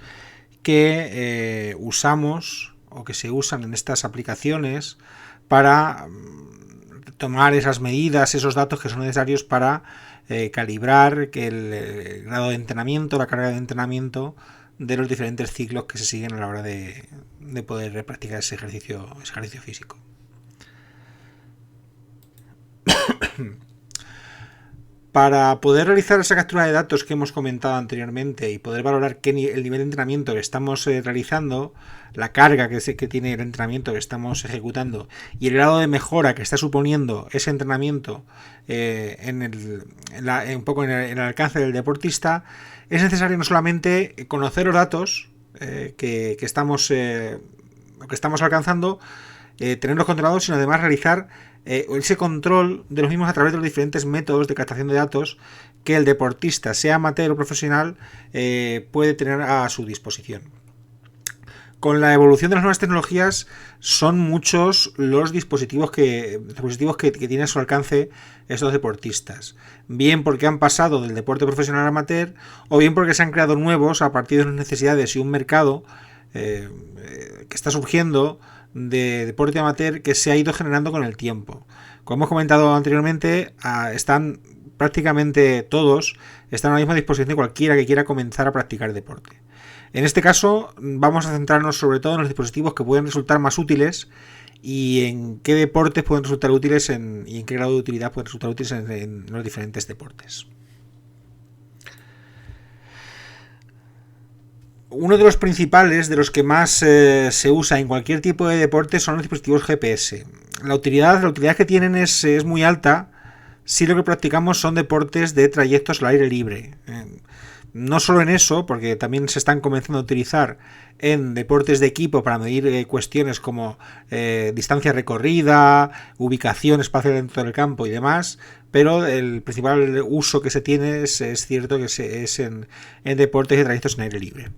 que usamos o que se usan en estas aplicaciones para tomar esas medidas, esos datos que son necesarios para calibrar que el grado de entrenamiento, la carga de entrenamiento de los diferentes ciclos que se siguen a la hora de poder practicar ese ejercicio físico. Para poder realizar esa captura de datos que hemos comentado anteriormente y poder valorar el nivel de entrenamiento que estamos realizando, la carga que tiene el entrenamiento que estamos ejecutando y el grado de mejora que está suponiendo ese entrenamiento un poco en el alcance del deportista, es necesario no solamente conocer los datos que estamos alcanzando, tenerlos controlados, sino además realizar ese control de los mismos a través de los diferentes métodos de captación de datos que el deportista, sea amateur o profesional, puede tener a su disposición. Con la evolución de las nuevas tecnologías son muchos los dispositivos que tienen a su alcance estos deportistas, bien porque han pasado del deporte profesional al amateur o bien porque se han creado nuevos a partir de las necesidades y un mercado que está surgiendo de deporte amateur que se ha ido generando con el tiempo. Como hemos comentado anteriormente, están prácticamente todos a la misma disposición de cualquiera que quiera comenzar a practicar deporte. En este caso vamos a centrarnos sobre todo en los dispositivos que pueden resultar más útiles y en qué deportes pueden resultar útiles y en qué grado de utilidad pueden resultar útiles en los diferentes deportes. Uno de los principales, de los que más se usa en cualquier tipo de deporte, son los dispositivos GPS. La utilidad que tienen es muy alta si lo que practicamos son deportes de trayectos al aire libre. No solo en eso, porque también se están comenzando a utilizar en deportes de equipo para medir cuestiones como distancia recorrida, ubicación espacial dentro del campo y demás, pero el principal uso que se tiene es cierto que es en deportes de trayectos en aire libre.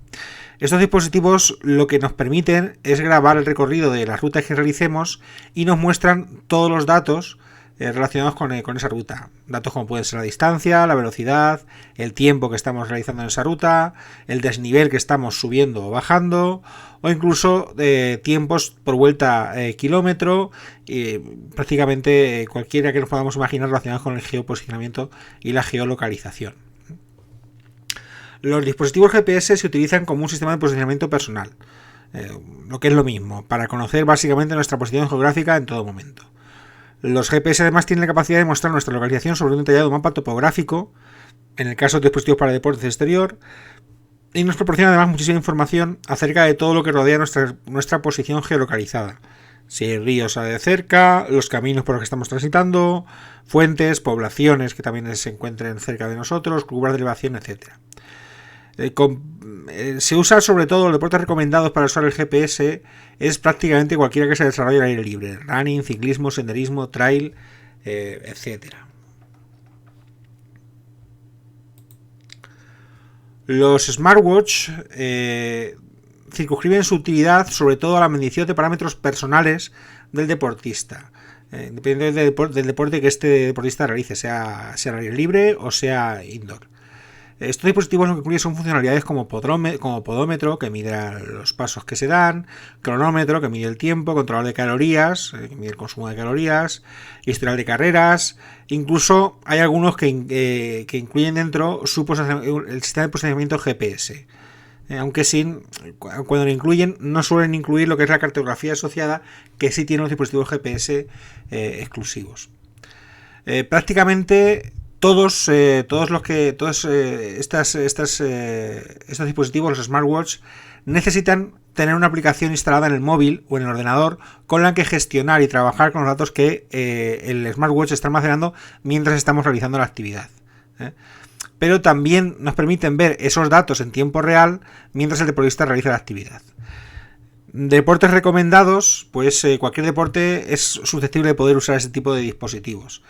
Estos dispositivos lo que nos permiten es grabar el recorrido de las rutas que realicemos y nos muestran todos los datos relacionados con esa ruta. Datos como pueden ser la distancia, la velocidad, el tiempo que estamos realizando en esa ruta, el desnivel que estamos subiendo o bajando, o incluso tiempos por vuelta kilómetro, prácticamente cualquiera que nos podamos imaginar relacionados con el geoposicionamiento y la geolocalización. Los dispositivos GPS se utilizan como un sistema de posicionamiento personal, lo que es lo mismo, para conocer básicamente nuestra posición geográfica en todo momento. Los GPS además tienen la capacidad de mostrar nuestra localización sobre un detallado mapa topográfico, en el caso de dispositivos para deportes exterior, y nos proporciona además muchísima información acerca de todo lo que rodea nuestra posición geolocalizada. Si hay ríos de cerca, los caminos por los que estamos transitando, fuentes, poblaciones que también se encuentren cerca de nosotros, curvas de elevación, etc. Se usa sobre todo los deportes recomendados para usar el GPS es prácticamente cualquiera que se desarrolle al aire libre: running, ciclismo, senderismo, trail, etc. Los smartwatch circunscriben su utilidad sobre todo a la medición de parámetros personales del deportista, dependiendo del deporte que este deportista realice, sea al aire libre o sea indoor. Estos dispositivos lo que incluyen son funcionalidades como podómetro, que mide los pasos que se dan, cronómetro, que mide el tiempo, controlador de calorías, que mide el consumo de calorías, historial de carreras. Incluso hay algunos que incluyen dentro el sistema de posicionamiento GPS. Aunque cuando lo incluyen, no suelen incluir lo que es la cartografía asociada, que sí tienen los dispositivos GPS exclusivos. Prácticamente estos dispositivos, los smartwatch, necesitan tener una aplicación instalada en el móvil o en el ordenador con la que gestionar y trabajar con los datos que el smartwatch está almacenando mientras estamos realizando la actividad. Pero también nos permiten ver esos datos en tiempo real mientras el deportista realiza la actividad. Deportes recomendados, pues cualquier deporte es susceptible de poder usar ese tipo de dispositivos,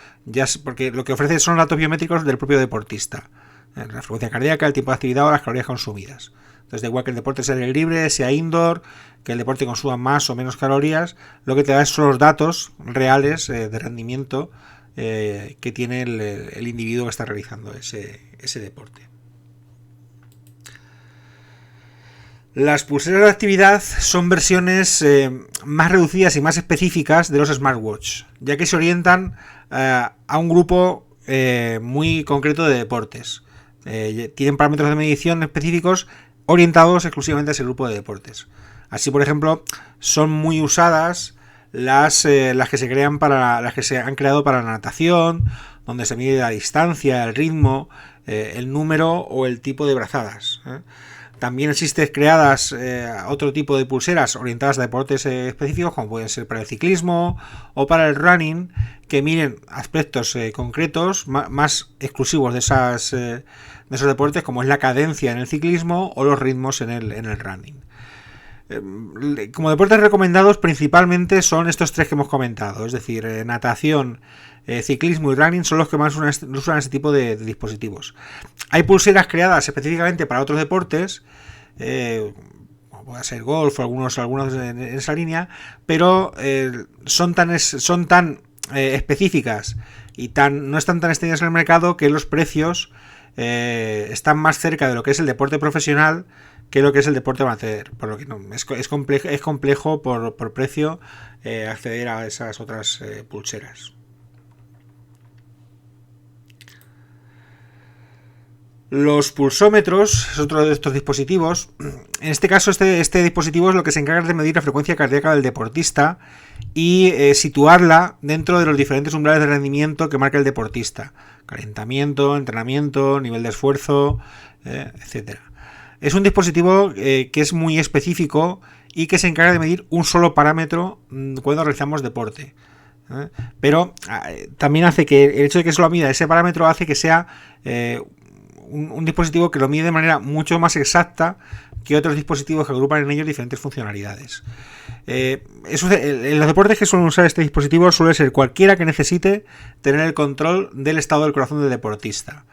porque lo que ofrece son datos biométricos del propio deportista, la frecuencia cardíaca, el tiempo de actividad o las calorías consumidas. Entonces, da igual que el deporte sea aire libre, sea indoor, que el deporte consuma más o menos calorías, lo que te da son los datos reales de rendimiento que tiene el individuo que está realizando ese deporte. Las pulseras de actividad son versiones más reducidas y más específicas de los smartwatch, ya que se orientan a un grupo muy concreto de deportes. Tienen parámetros de medición específicos orientados exclusivamente a ese grupo de deportes. Así, por ejemplo, son muy usadas las que se crean las que se han creado para la natación, donde se mide la distancia, el ritmo, el número o el tipo de brazadas. También existen creadas otro tipo de pulseras orientadas a deportes específicos, como pueden ser para el ciclismo o para el running, que miden aspectos concretos más exclusivos de esos deportes, como es la cadencia en el ciclismo o los ritmos en el running. Como deportes recomendados principalmente son estos tres que hemos comentado, es decir, natación, ciclismo y running son los que más usan este tipo de dispositivos. Hay pulseras creadas específicamente para otros deportes, como puede ser golf o algunos en esa línea, pero son tan específicas y no están tan extendidas en el mercado que los precios están más cerca de lo que es el deporte profesional que lo que es el deporte amateur, por lo que es complejo por precio acceder a esas otras pulseras. Los pulsómetros es otro de estos dispositivos. En este caso, este dispositivo es lo que se encarga de medir la frecuencia cardíaca del deportista y situarla dentro de los diferentes umbrales de rendimiento que marca el deportista: calentamiento, entrenamiento, nivel de esfuerzo, etcétera. Es un dispositivo que es muy específico y que se encarga de medir un solo parámetro cuando realizamos deporte. Pero también hace que el hecho de que solo mida ese parámetro hace que sea un dispositivo que lo mide de manera mucho más exacta que otros dispositivos que agrupan en ellos diferentes funcionalidades. En los deportes que suelen usar este dispositivo suele ser cualquiera que necesite tener el control del estado del corazón del deportista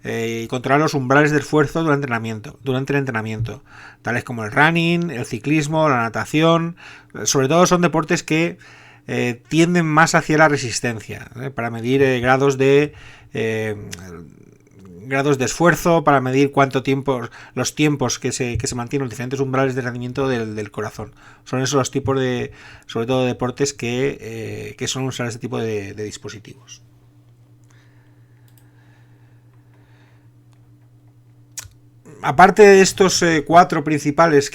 y controlar los umbrales de esfuerzo durante el entrenamiento, tales como el running, el ciclismo, la natación. Sobre todo son deportes que tienden más hacia la resistencia, para medir grados de esfuerzo, para medir los tiempos que se mantienen, los diferentes umbrales de rendimiento del corazón. Son esos los tipos sobre todo de deportes que suelen usar este tipo de dispositivos. Aparte de estos cinco principales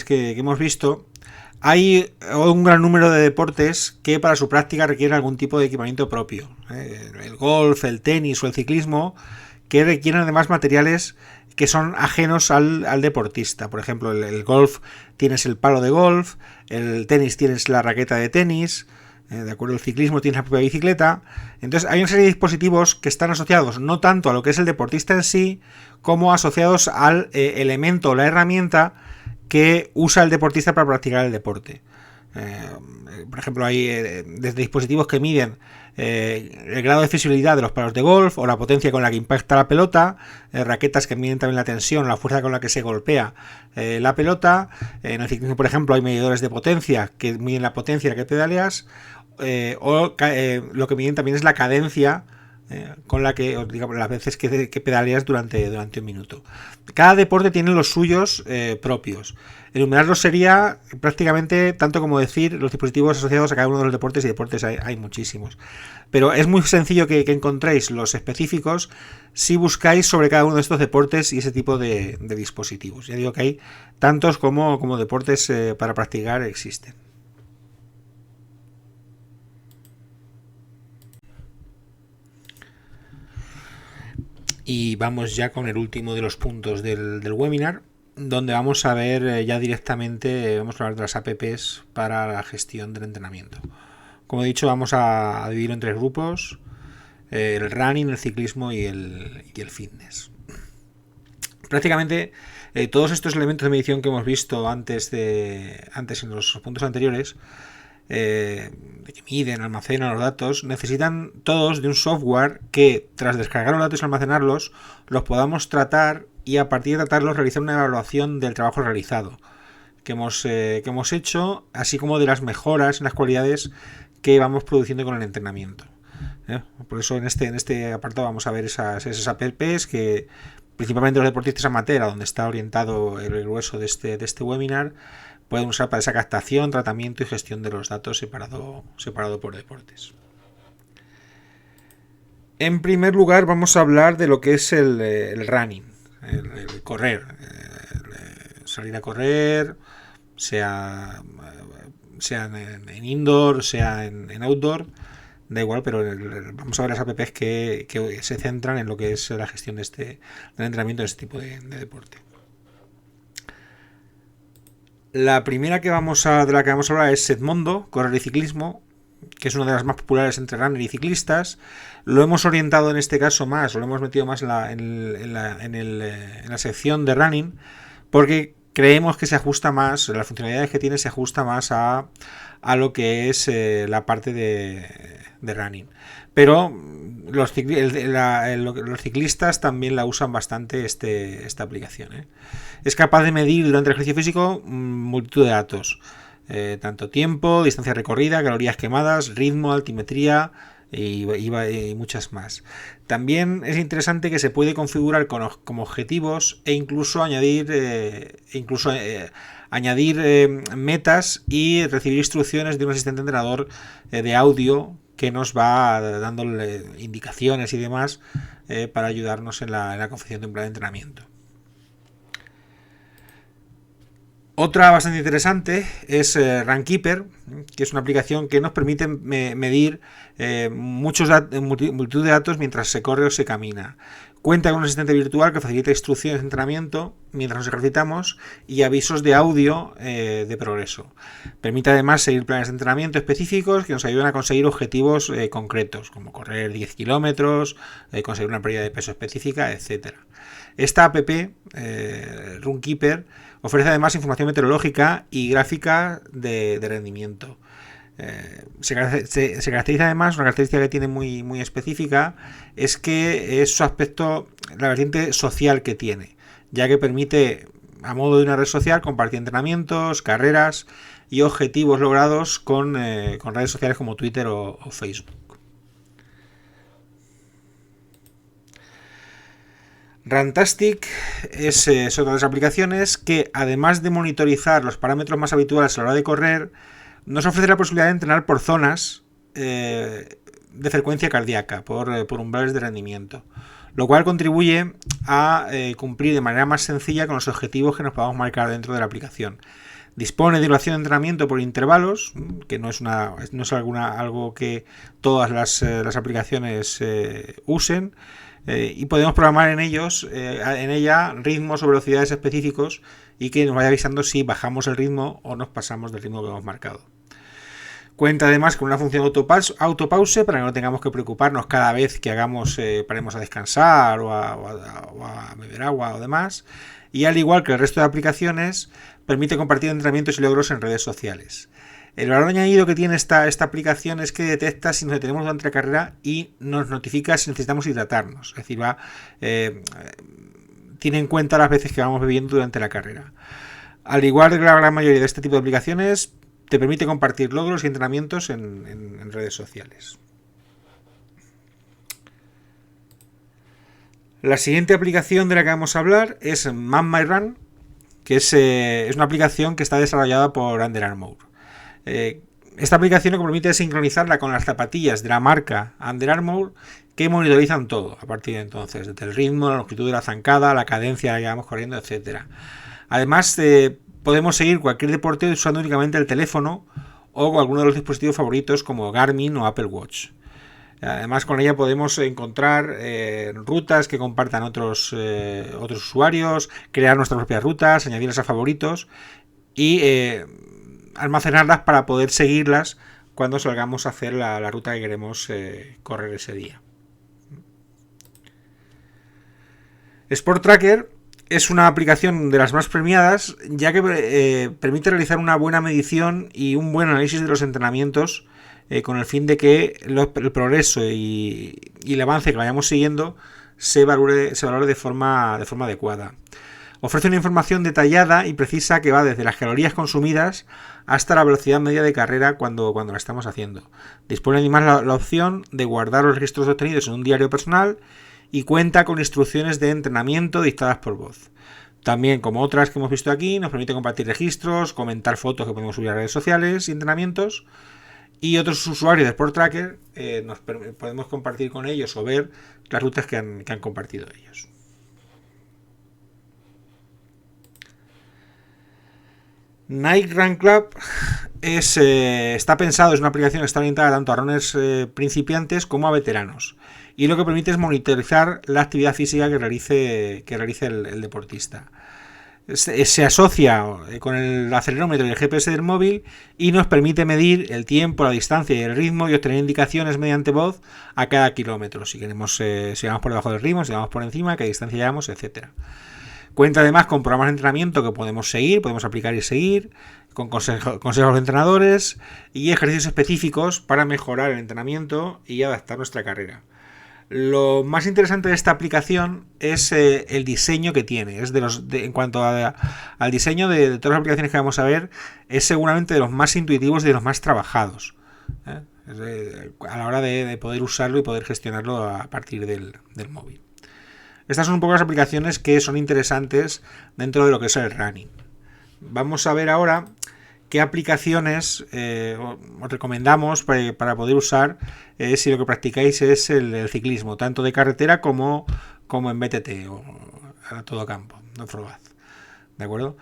que hemos visto, hay un gran número de deportes que para su práctica requieren algún tipo de equipamiento propio. El golf, el tenis o el ciclismo, que requieren además materiales que son ajenos al deportista. Por ejemplo, el golf tienes el palo de golf, el tenis tienes la raqueta de tenis, de acuerdo, el ciclismo tienes la propia bicicleta. Entonces hay una serie de dispositivos que están asociados no tanto a lo que es el deportista en sí, como asociados al elemento o la herramienta que usa el deportista para practicar el deporte. Por ejemplo, hay desde dispositivos que miden el grado de flexibilidad de los palos de golf o la potencia con la que impacta la pelota, raquetas que miden también la tensión, la fuerza con la que se golpea la pelota. En el ciclismo, por ejemplo, hay medidores de potencia que miden la potencia a la que pedaleas, lo que miden también es la cadencia con la que, digamos, las veces que pedaleas durante un minuto. Cada deporte tiene los suyos propios. Enumerarlos sería prácticamente tanto como decir los dispositivos asociados a cada uno de los deportes, y deportes hay muchísimos. Pero es muy sencillo que encontréis los específicos si buscáis sobre cada uno de estos deportes y ese tipo de dispositivos. Ya digo que hay tantos como deportes para practicar existen. Y vamos ya con el último de los puntos del webinar, donde vamos a ver ya directamente, vamos a hablar de las apps para la gestión del entrenamiento. Como he dicho, vamos a dividirlo en tres grupos: el running, el ciclismo y el fitness. Prácticamente todos estos elementos de medición que hemos visto antes en los puntos anteriores, de que miden, almacenan los datos, necesitan todos de un software que, tras descargar los datos y almacenarlos, los podamos tratar y a partir de tratarlos realizar una evaluación del trabajo realizado que hemos hecho, así como de las mejoras en las cualidades que vamos produciendo con el entrenamiento. Por eso en este apartado vamos a ver esas apps que principalmente los deportistas amateur, a donde está orientado el grueso de este webinar, pueden usar para esa captación, tratamiento y gestión de los datos separado por deportes. En primer lugar vamos a hablar de lo que es el running, el correr, salir a correr, sea en indoor, sea en outdoor, da igual, pero vamos a ver las apps que se centran en lo que es la gestión del entrenamiento de este tipo de deporte. La primera de la que vamos a hablar es Edmondo, correr y ciclismo, que es una de las más populares entre runner y ciclistas. Lo hemos orientado en este caso más, lo hemos metido más en la sección de running, porque creemos que se ajusta más, las funcionalidades que tiene se ajusta más a lo que es la parte de running. Pero los ciclistas también la usan bastante esta aplicación. Es capaz de medir durante el ejercicio físico multitud de datos. Tanto tiempo, distancia recorrida, calorías quemadas, ritmo, altimetría y muchas más. También es interesante que se puede configurar como objetivos e incluso añadir metas y recibir instrucciones de un asistente entrenador de audio que nos va dándole indicaciones y demás para ayudarnos en la confección de un plan de entrenamiento. Otra bastante interesante es Runkeeper, que es una aplicación que nos permite medir multitud de datos mientras se corre o se camina. Cuenta con un asistente virtual que facilita instrucciones de entrenamiento mientras nos ejercitamos y avisos de audio de progreso. Permite además seguir planes de entrenamiento específicos que nos ayudan a conseguir objetivos concretos, como correr 10 kilómetros, conseguir una pérdida de peso específica, etc. Esta app, Runkeeper, ofrece además información meteorológica y gráfica de rendimiento. Se caracteriza además, una característica que tiene muy específica, es que es su aspecto, la vertiente social que tiene, ya que permite, a modo de una red social, compartir entrenamientos, carreras y objetivos logrados con redes sociales como Twitter o Facebook. Runtastic es otra de las aplicaciones que, además de monitorizar los parámetros más habituales a la hora de correr, nos ofrece la posibilidad de entrenar por zonas de frecuencia cardíaca, por umbrales de rendimiento, lo cual contribuye a cumplir de manera más sencilla con los objetivos que nos podamos marcar dentro de la aplicación. Dispone de duración de entrenamiento por intervalos, que no es algo que todas las aplicaciones usen, y podemos programar en ella ritmos o velocidades específicos y que nos vaya avisando si bajamos el ritmo o nos pasamos del ritmo que hemos marcado. Cuenta además con una función autopause para que no tengamos que preocuparnos cada vez que paremos a descansar o a beber agua o demás. Y al igual que el resto de aplicaciones, permite compartir entrenamientos y logros en redes sociales. El valor añadido que tiene esta aplicación es que detecta si nos detenemos durante la carrera y nos notifica si necesitamos hidratarnos. Es decir, tiene en cuenta las veces que vamos bebiendo durante la carrera. Al igual que la gran mayoría de este tipo de aplicaciones, te permite compartir logros y entrenamientos en redes sociales. La siguiente aplicación de la que vamos a hablar es MapMyRun, que es una aplicación que está desarrollada por Under Armour. Esta aplicación lo que permite es sincronizarla con las zapatillas de la marca Under Armour, que monitorizan todo a partir de entonces, desde el ritmo, la longitud de la zancada, la cadencia a la que vamos corriendo, etc. Además, podemos seguir cualquier deporte usando únicamente el teléfono o alguno de los dispositivos favoritos como Garmin o Apple Watch. Además, con ella podemos encontrar rutas que compartan otros usuarios, crear nuestras propias rutas, añadirlas a favoritos y almacenarlas para poder seguirlas cuando salgamos a hacer la ruta que queremos correr ese día. Sport Tracker es una aplicación de las más premiadas, ya que permite realizar una buena medición y un buen análisis de los entrenamientos con el fin de que el progreso y el avance que vayamos siguiendo se valore de forma adecuada. Ofrece una información detallada y precisa que va desde las calorías consumidas hasta la velocidad media de carrera cuando la estamos haciendo. Dispone además la opción de guardar los registros obtenidos en un diario personal y cuenta con instrucciones de entrenamiento dictadas por voz. También, como otras que hemos visto aquí, nos permite compartir registros, comentar fotos que podemos subir a redes sociales y entrenamientos. Y otros usuarios de Sport Tracker podemos compartir con ellos o ver las rutas que han compartido ellos. Nike Run Club está pensado, es una aplicación que está orientada tanto a runners principiantes como a veteranos. Y lo que permite es monitorizar la actividad física que realice el deportista. Se asocia con el acelerómetro y el GPS del móvil y nos permite medir el tiempo, la distancia y el ritmo y obtener indicaciones mediante voz a cada kilómetro. Si queremos, si vamos por debajo del ritmo, si vamos por encima, qué distancia llevamos, etcétera. Cuenta además con programas de entrenamiento que podemos seguir, podemos aplicar y seguir, con consejos de entrenadores y ejercicios específicos para mejorar el entrenamiento y adaptar nuestra carrera. Lo más interesante de esta aplicación es el diseño que tiene. En cuanto al diseño de todas las aplicaciones que vamos a ver, es seguramente de los más intuitivos y de los más trabajados, a la hora de poder usarlo y poder gestionarlo a partir del móvil. Estas son un poco las aplicaciones que son interesantes dentro de lo que es el running. Vamos a ver ahora qué aplicaciones os recomendamos para poder usar si lo que practicáis es el ciclismo, tanto de carretera como en BTT o a todo campo, no off-road. ¿De acuerdo?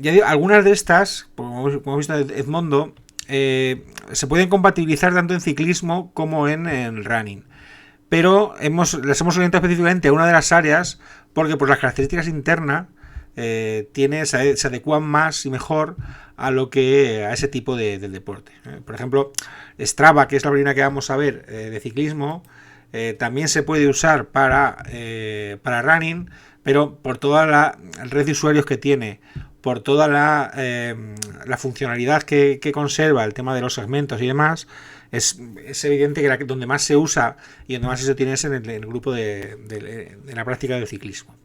Ya digo, algunas de estas, como hemos visto en Edmondo, se pueden compatibilizar tanto en ciclismo como en running. Pero las hemos orientado específicamente a una de las áreas porque por las características internas se adecúan más y mejor a ese tipo de deporte. Por ejemplo, Strava, que es la primera que vamos a ver de ciclismo, también se puede usar para running, pero por toda la red de usuarios que tiene, por toda la funcionalidad que conserva, el tema de los segmentos y demás, es evidente que donde más se usa y donde más se tiene es en el grupo de la práctica del ciclismo.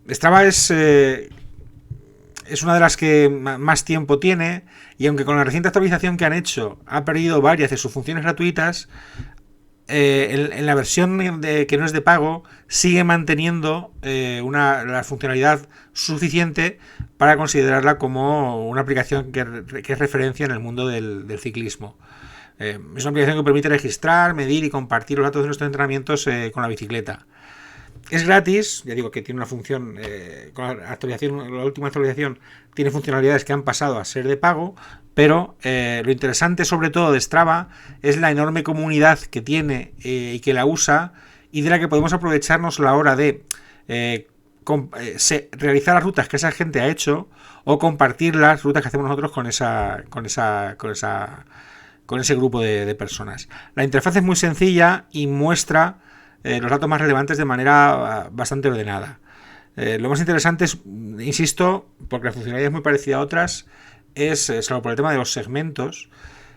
Strava es una de las que más tiempo tiene, y aunque con la reciente actualización que han hecho ha perdido varias de sus funciones gratuitas, en la versión que no es de pago sigue manteniendo la funcionalidad suficiente para considerarla como una aplicación que es referencia en el mundo del ciclismo. Es una aplicación que permite registrar, medir y compartir los datos de nuestros entrenamientos con la bicicleta. Es gratis, ya digo que tiene una función, con la última actualización tiene funcionalidades que han pasado a ser de pago, pero lo interesante sobre todo de Strava es la enorme comunidad que tiene y que la usa y de la que podemos aprovecharnos a la hora de realizar las rutas que esa gente ha hecho o compartir las rutas que hacemos nosotros con ese grupo de personas. La interfaz es muy sencilla y muestra los datos más relevantes de manera bastante ordenada. Lo más interesante es, insisto, porque la funcionalidad es muy parecida a otras, salvo por el tema de los segmentos,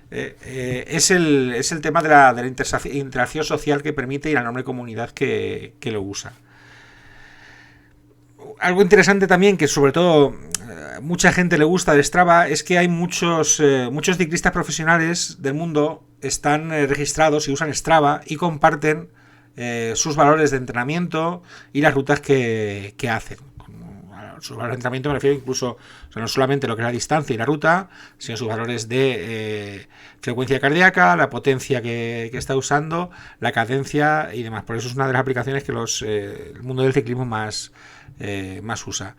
es el tema de la interacción social que permite y la enorme comunidad que lo usa. Algo interesante también, que sobre todo mucha gente le gusta de Strava, es que hay muchos ciclistas profesionales del mundo están registrados y usan Strava y comparten sus valores de entrenamiento y las rutas que hacen. Sus valores de entrenamiento me refiero incluso, no solamente lo que es la distancia y la ruta, sino sus valores de frecuencia cardíaca, la potencia que está usando, la cadencia y demás. Por eso es una de las aplicaciones que el mundo del ciclismo más usa.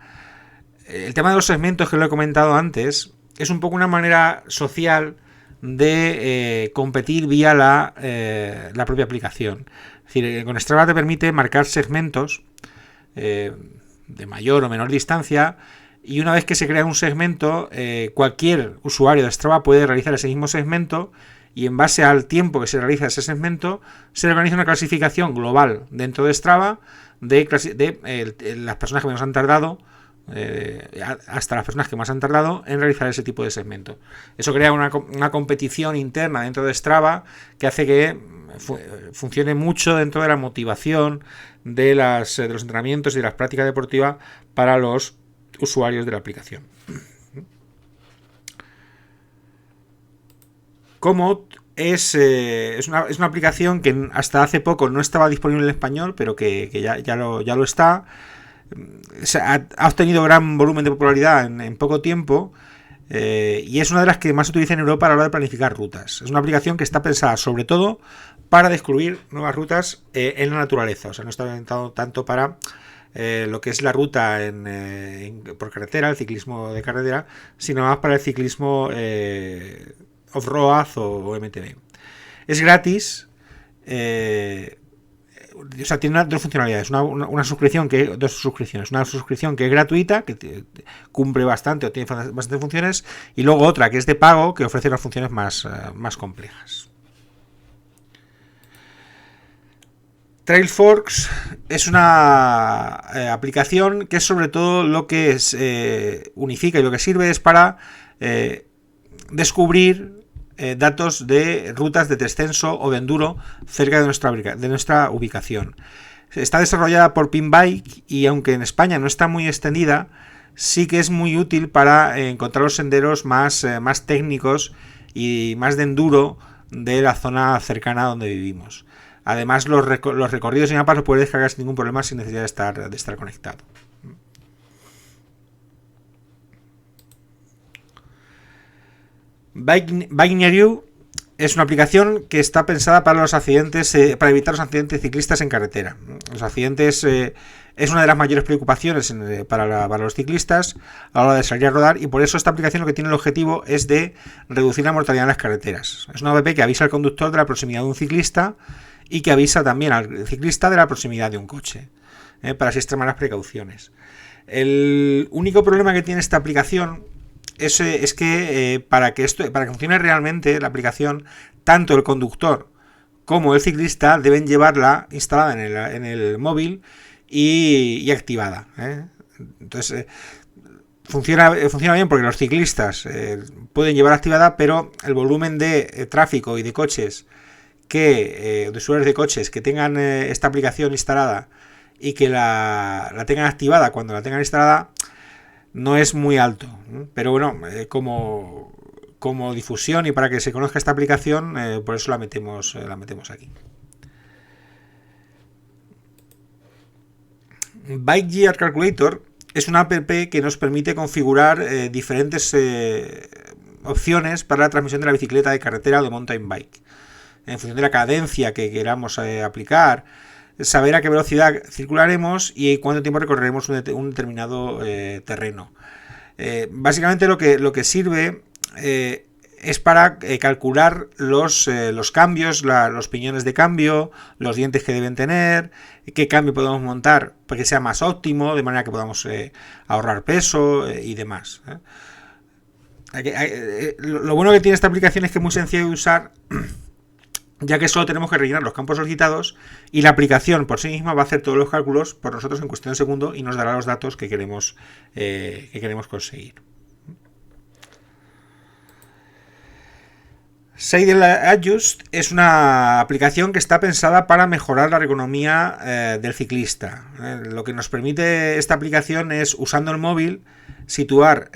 El tema de los segmentos, que lo he comentado antes, es un poco una manera social de competir vía la propia aplicación. Es decir, con Strava te permite marcar segmentos de mayor o menor distancia, y una vez que se crea un segmento, cualquier usuario de Strava puede realizar ese mismo segmento, y en base al tiempo que se realiza ese segmento se organiza una clasificación global dentro de Strava de las personas que menos han tardado hasta las personas que más han tardado en realizar ese tipo de segmento. Eso crea una competición interna dentro de Strava que hace que funcione mucho dentro de la motivación de los entrenamientos y de las prácticas deportivas para los usuarios de la aplicación. Komoot es una aplicación que hasta hace poco no estaba disponible en español, pero que ya lo está. Ha obtenido gran volumen de popularidad en poco tiempo, y es una de las que más se utiliza en Europa a la hora de planificar rutas. Es una aplicación que está pensada sobre todo para descubrir nuevas rutas en la naturaleza. O sea, no está orientado tanto para lo que es la ruta por carretera, el ciclismo de carretera, sino más para el ciclismo off-road o MTB. Es gratis. O sea, tiene dos funcionalidades. Una suscripción dos suscripciones. Una suscripción que es gratuita, que cumple bastante o tiene bastantes funciones, y luego otra que es de pago, que ofrece unas funciones más complejas. Trailforks es una aplicación que sobre todo lo que unifica y lo que sirve es para descubrir datos de rutas de descenso o de enduro cerca de nuestra ubicación. Está desarrollada por Pinbike y aunque en España no está muy extendida, sí que es muy útil para encontrar los senderos más técnicos y más de enduro de la zona cercana donde vivimos. Además, los recorridos y mapas los puedes descargar sin ningún problema sin necesidad de estar conectado. Bike Near You es una aplicación que está pensada para los accidentes, para evitar los accidentes ciclistas en carretera. Los accidentes es una de las mayores preocupaciones para los ciclistas a la hora de salir a rodar, y por eso esta aplicación lo que tiene el objetivo es de reducir la mortalidad en las carreteras. Es una app que avisa al conductor de la proximidad de un ciclista y que avisa también al ciclista de la proximidad de un coche, para así extremar las precauciones. El único problema que tiene esta aplicación es que para que funcione realmente la aplicación, tanto el conductor como el ciclista deben llevarla instalada en el móvil y activada. Entonces funciona bien porque los ciclistas pueden llevar activada, pero el volumen de tráfico y de coches de usuarios de coches que tengan esta aplicación instalada y que la tengan activada cuando la tengan instalada no es muy alto, pero bueno, como difusión y para que se conozca esta aplicación, por eso la metemos aquí. Bike Gear Calculator es una app que nos permite configurar diferentes opciones para la transmisión de la bicicleta de carretera o de mountain bike. En función de la cadencia que queramos aplicar, saber a qué velocidad circularemos y cuánto tiempo recorreremos un determinado terreno. Básicamente lo que sirve es para calcular los cambios, los piñones de cambio, los dientes que deben tener, qué cambio podemos montar para que sea más óptimo, de manera que podamos ahorrar peso y demás. Lo bueno que tiene esta aplicación es que es muy sencillo de usar, ya que solo tenemos que rellenar los campos solicitados y la aplicación por sí misma va a hacer todos los cálculos por nosotros en cuestión de segundo y nos dará los datos que queremos conseguir. Saddle Adjust es una aplicación que está pensada para mejorar la ergonomía del ciclista. Lo que nos permite esta aplicación es, usando el móvil, situar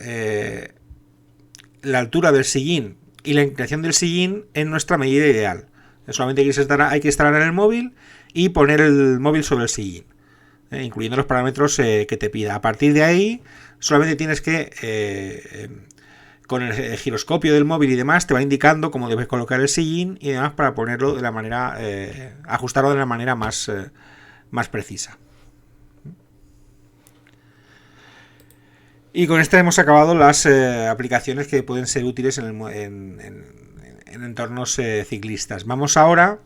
la altura del sillín y la inclinación del sillín en nuestra medida ideal. Solamente hay que instalar en el móvil y poner el móvil sobre el sillín, incluyendo los parámetros que te pida. A partir de ahí, solamente tienes que, con el giroscopio del móvil y demás, te va indicando cómo debes colocar el sillín y demás para ponerlo de la manera, ajustarlo de la manera más precisa. Y con esta hemos acabado las aplicaciones que pueden ser útiles en entornos ciclistas. Vamos ahora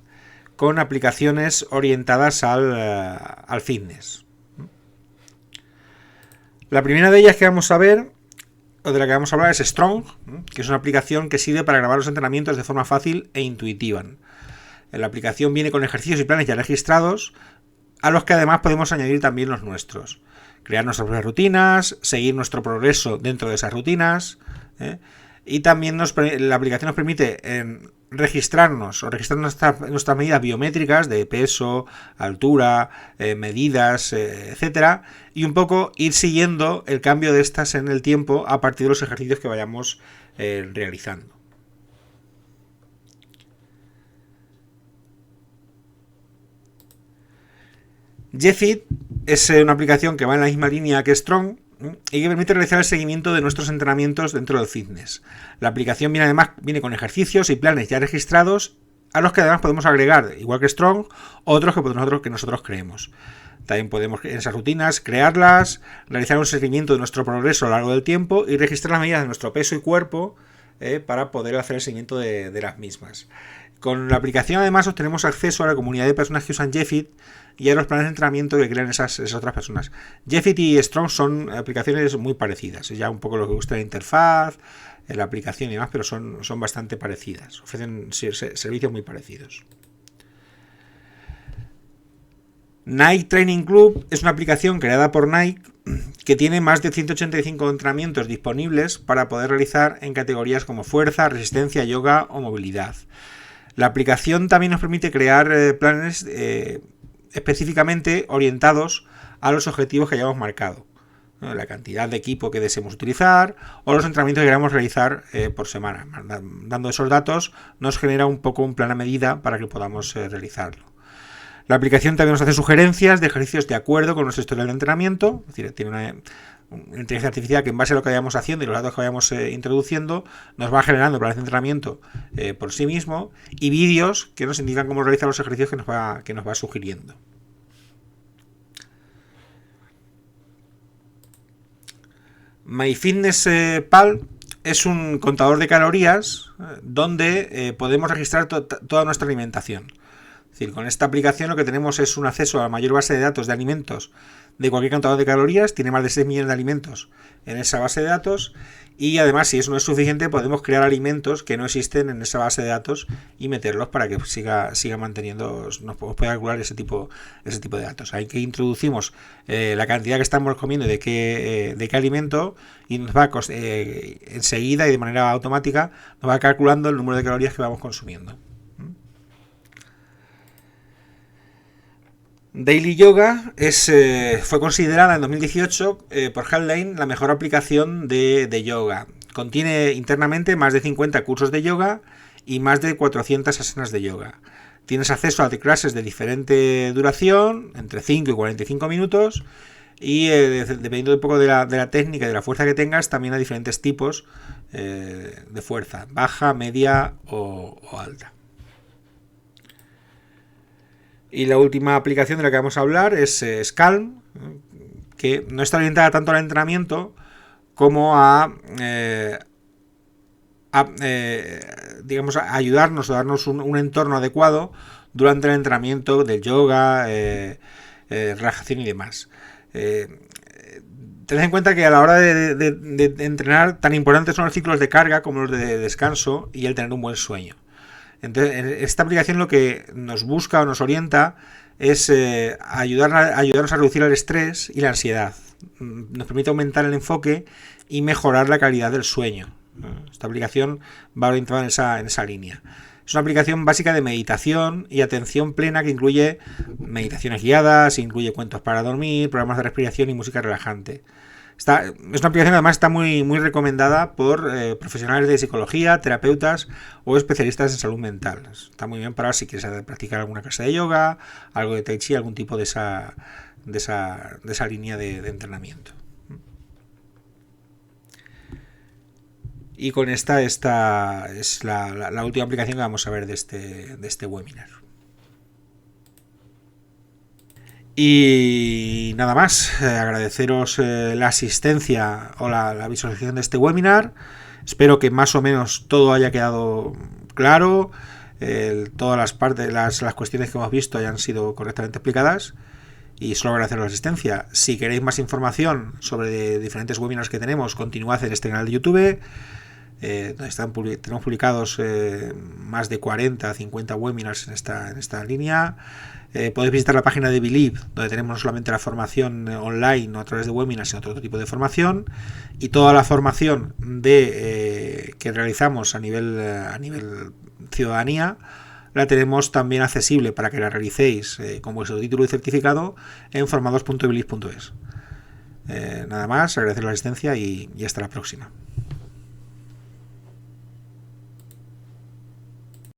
con aplicaciones orientadas al fitness. La primera de ellas que vamos a ver, o de la que vamos a hablar, es Strong, que es una aplicación que sirve para grabar los entrenamientos de forma fácil e intuitiva. La aplicación viene con ejercicios y planes ya registrados, a los que además podemos añadir también los nuestros. Crear nuestras propias rutinas, seguir nuestro progreso dentro de esas rutinas, y también la aplicación nos permite registrar nuestras medidas biométricas de peso, altura, medidas, etcétera, y un poco ir siguiendo el cambio de estas en el tiempo a partir de los ejercicios que vayamos realizando. Jeffit es una aplicación que va en la misma línea que Strong y que permite realizar el seguimiento de nuestros entrenamientos dentro del fitness. La aplicación viene con ejercicios y planes ya registrados, a los que además podemos agregar, igual que Strong, otros que nosotros creemos. También podemos en esas rutinas crearlas, realizar un seguimiento de nuestro progreso a lo largo del tiempo y registrar las medidas de nuestro peso y cuerpo para poder hacer el seguimiento de las mismas. Con la aplicación además obtenemos acceso a la comunidad de personas que usan Jeffit y a los planes de entrenamiento que crean esas otras personas. Jeffit y Strong son aplicaciones muy parecidas, es ya un poco lo que gusta la interfaz, la aplicación y demás, pero son bastante parecidas, ofrecen servicios muy parecidos. Nike Training Club es una aplicación creada por Nike que tiene más de 185 entrenamientos disponibles para poder realizar en categorías como fuerza, resistencia, yoga o movilidad. La aplicación también nos permite crear planes específicamente orientados a los objetivos que hayamos marcado, ¿no? La cantidad de equipo que deseemos utilizar o los entrenamientos que queramos realizar por semana. Dando esos datos nos genera un poco un plan a medida para que podamos realizarlo. La aplicación también nos hace sugerencias de ejercicios de acuerdo con nuestro historial de entrenamiento, es decir, tiene una inteligencia artificial que en base a lo que vayamos haciendo y los datos que vayamos introduciendo nos va generando planes de entrenamiento por sí mismo y vídeos que nos indican cómo realizar los ejercicios que nos va sugiriendo. MyFitnessPal es un contador de calorías donde podemos registrar toda nuestra alimentación. Es decir, con esta aplicación lo que tenemos es un acceso a la mayor base de datos de alimentos de cualquier contador de calorías, tiene más de 6 millones de alimentos en esa base de datos y además, si eso no es suficiente, podemos crear alimentos que no existen en esa base de datos y meterlos para que siga manteniendo, nos pueda calcular ese tipo de datos. Ahí que introducimos la cantidad que estamos comiendo de qué alimento y nos va enseguida y de manera automática nos va calculando el número de calorías que vamos consumiendo. Daily Yoga fue considerada en 2018 por Headline la mejor aplicación de yoga. Contiene internamente más de 50 cursos de yoga y más de 400 asanas de yoga. Tienes acceso a clases de diferente duración, entre 5 y 45 minutos, y dependiendo un poco de la técnica y de la fuerza que tengas, también hay diferentes tipos de fuerza, baja, media o alta. Y la última aplicación de la que vamos a hablar es Calm, que no está orientada tanto al entrenamiento como a ayudarnos o darnos un entorno adecuado durante el entrenamiento del yoga, relajación y demás. Tened en cuenta que a la hora de entrenar, tan importantes son los ciclos de carga como los de descanso y el tener un buen sueño. Entonces, esta aplicación lo que nos busca o nos orienta es ayudarnos a reducir el estrés y la ansiedad. Nos permite aumentar el enfoque y mejorar la calidad del sueño. Esta aplicación va orientada en esa línea. Es una aplicación básica de meditación y atención plena que incluye meditaciones guiadas, incluye cuentos para dormir, programas de respiración y música relajante. Es una aplicación que además está muy recomendada por profesionales de psicología, terapeutas o especialistas en salud mental. Está muy bien para si quieres practicar alguna clase de yoga, algo de tai chi, algún tipo de esa línea de entrenamiento. Y con esta es la última aplicación que vamos a ver de este webinar. Y nada más, agradeceros la asistencia o la visualización de este webinar. Espero que más o menos todo haya quedado claro, todas las partes, las cuestiones que hemos visto hayan sido correctamente explicadas. Y solo agradecer la asistencia. Si queréis más información sobre diferentes webinars que tenemos, continuad en este canal de YouTube. Tenemos publicados más de 40-50 webinars en esta línea. Podéis visitar la página de Believe, donde tenemos no solamente la formación online o a través de webinars, sino otro tipo de formación, y toda la formación que realizamos a nivel ciudadanía la tenemos también accesible para que la realicéis con vuestro título y certificado en formados.believe.es. Nada más, agradecer la asistencia y hasta la próxima.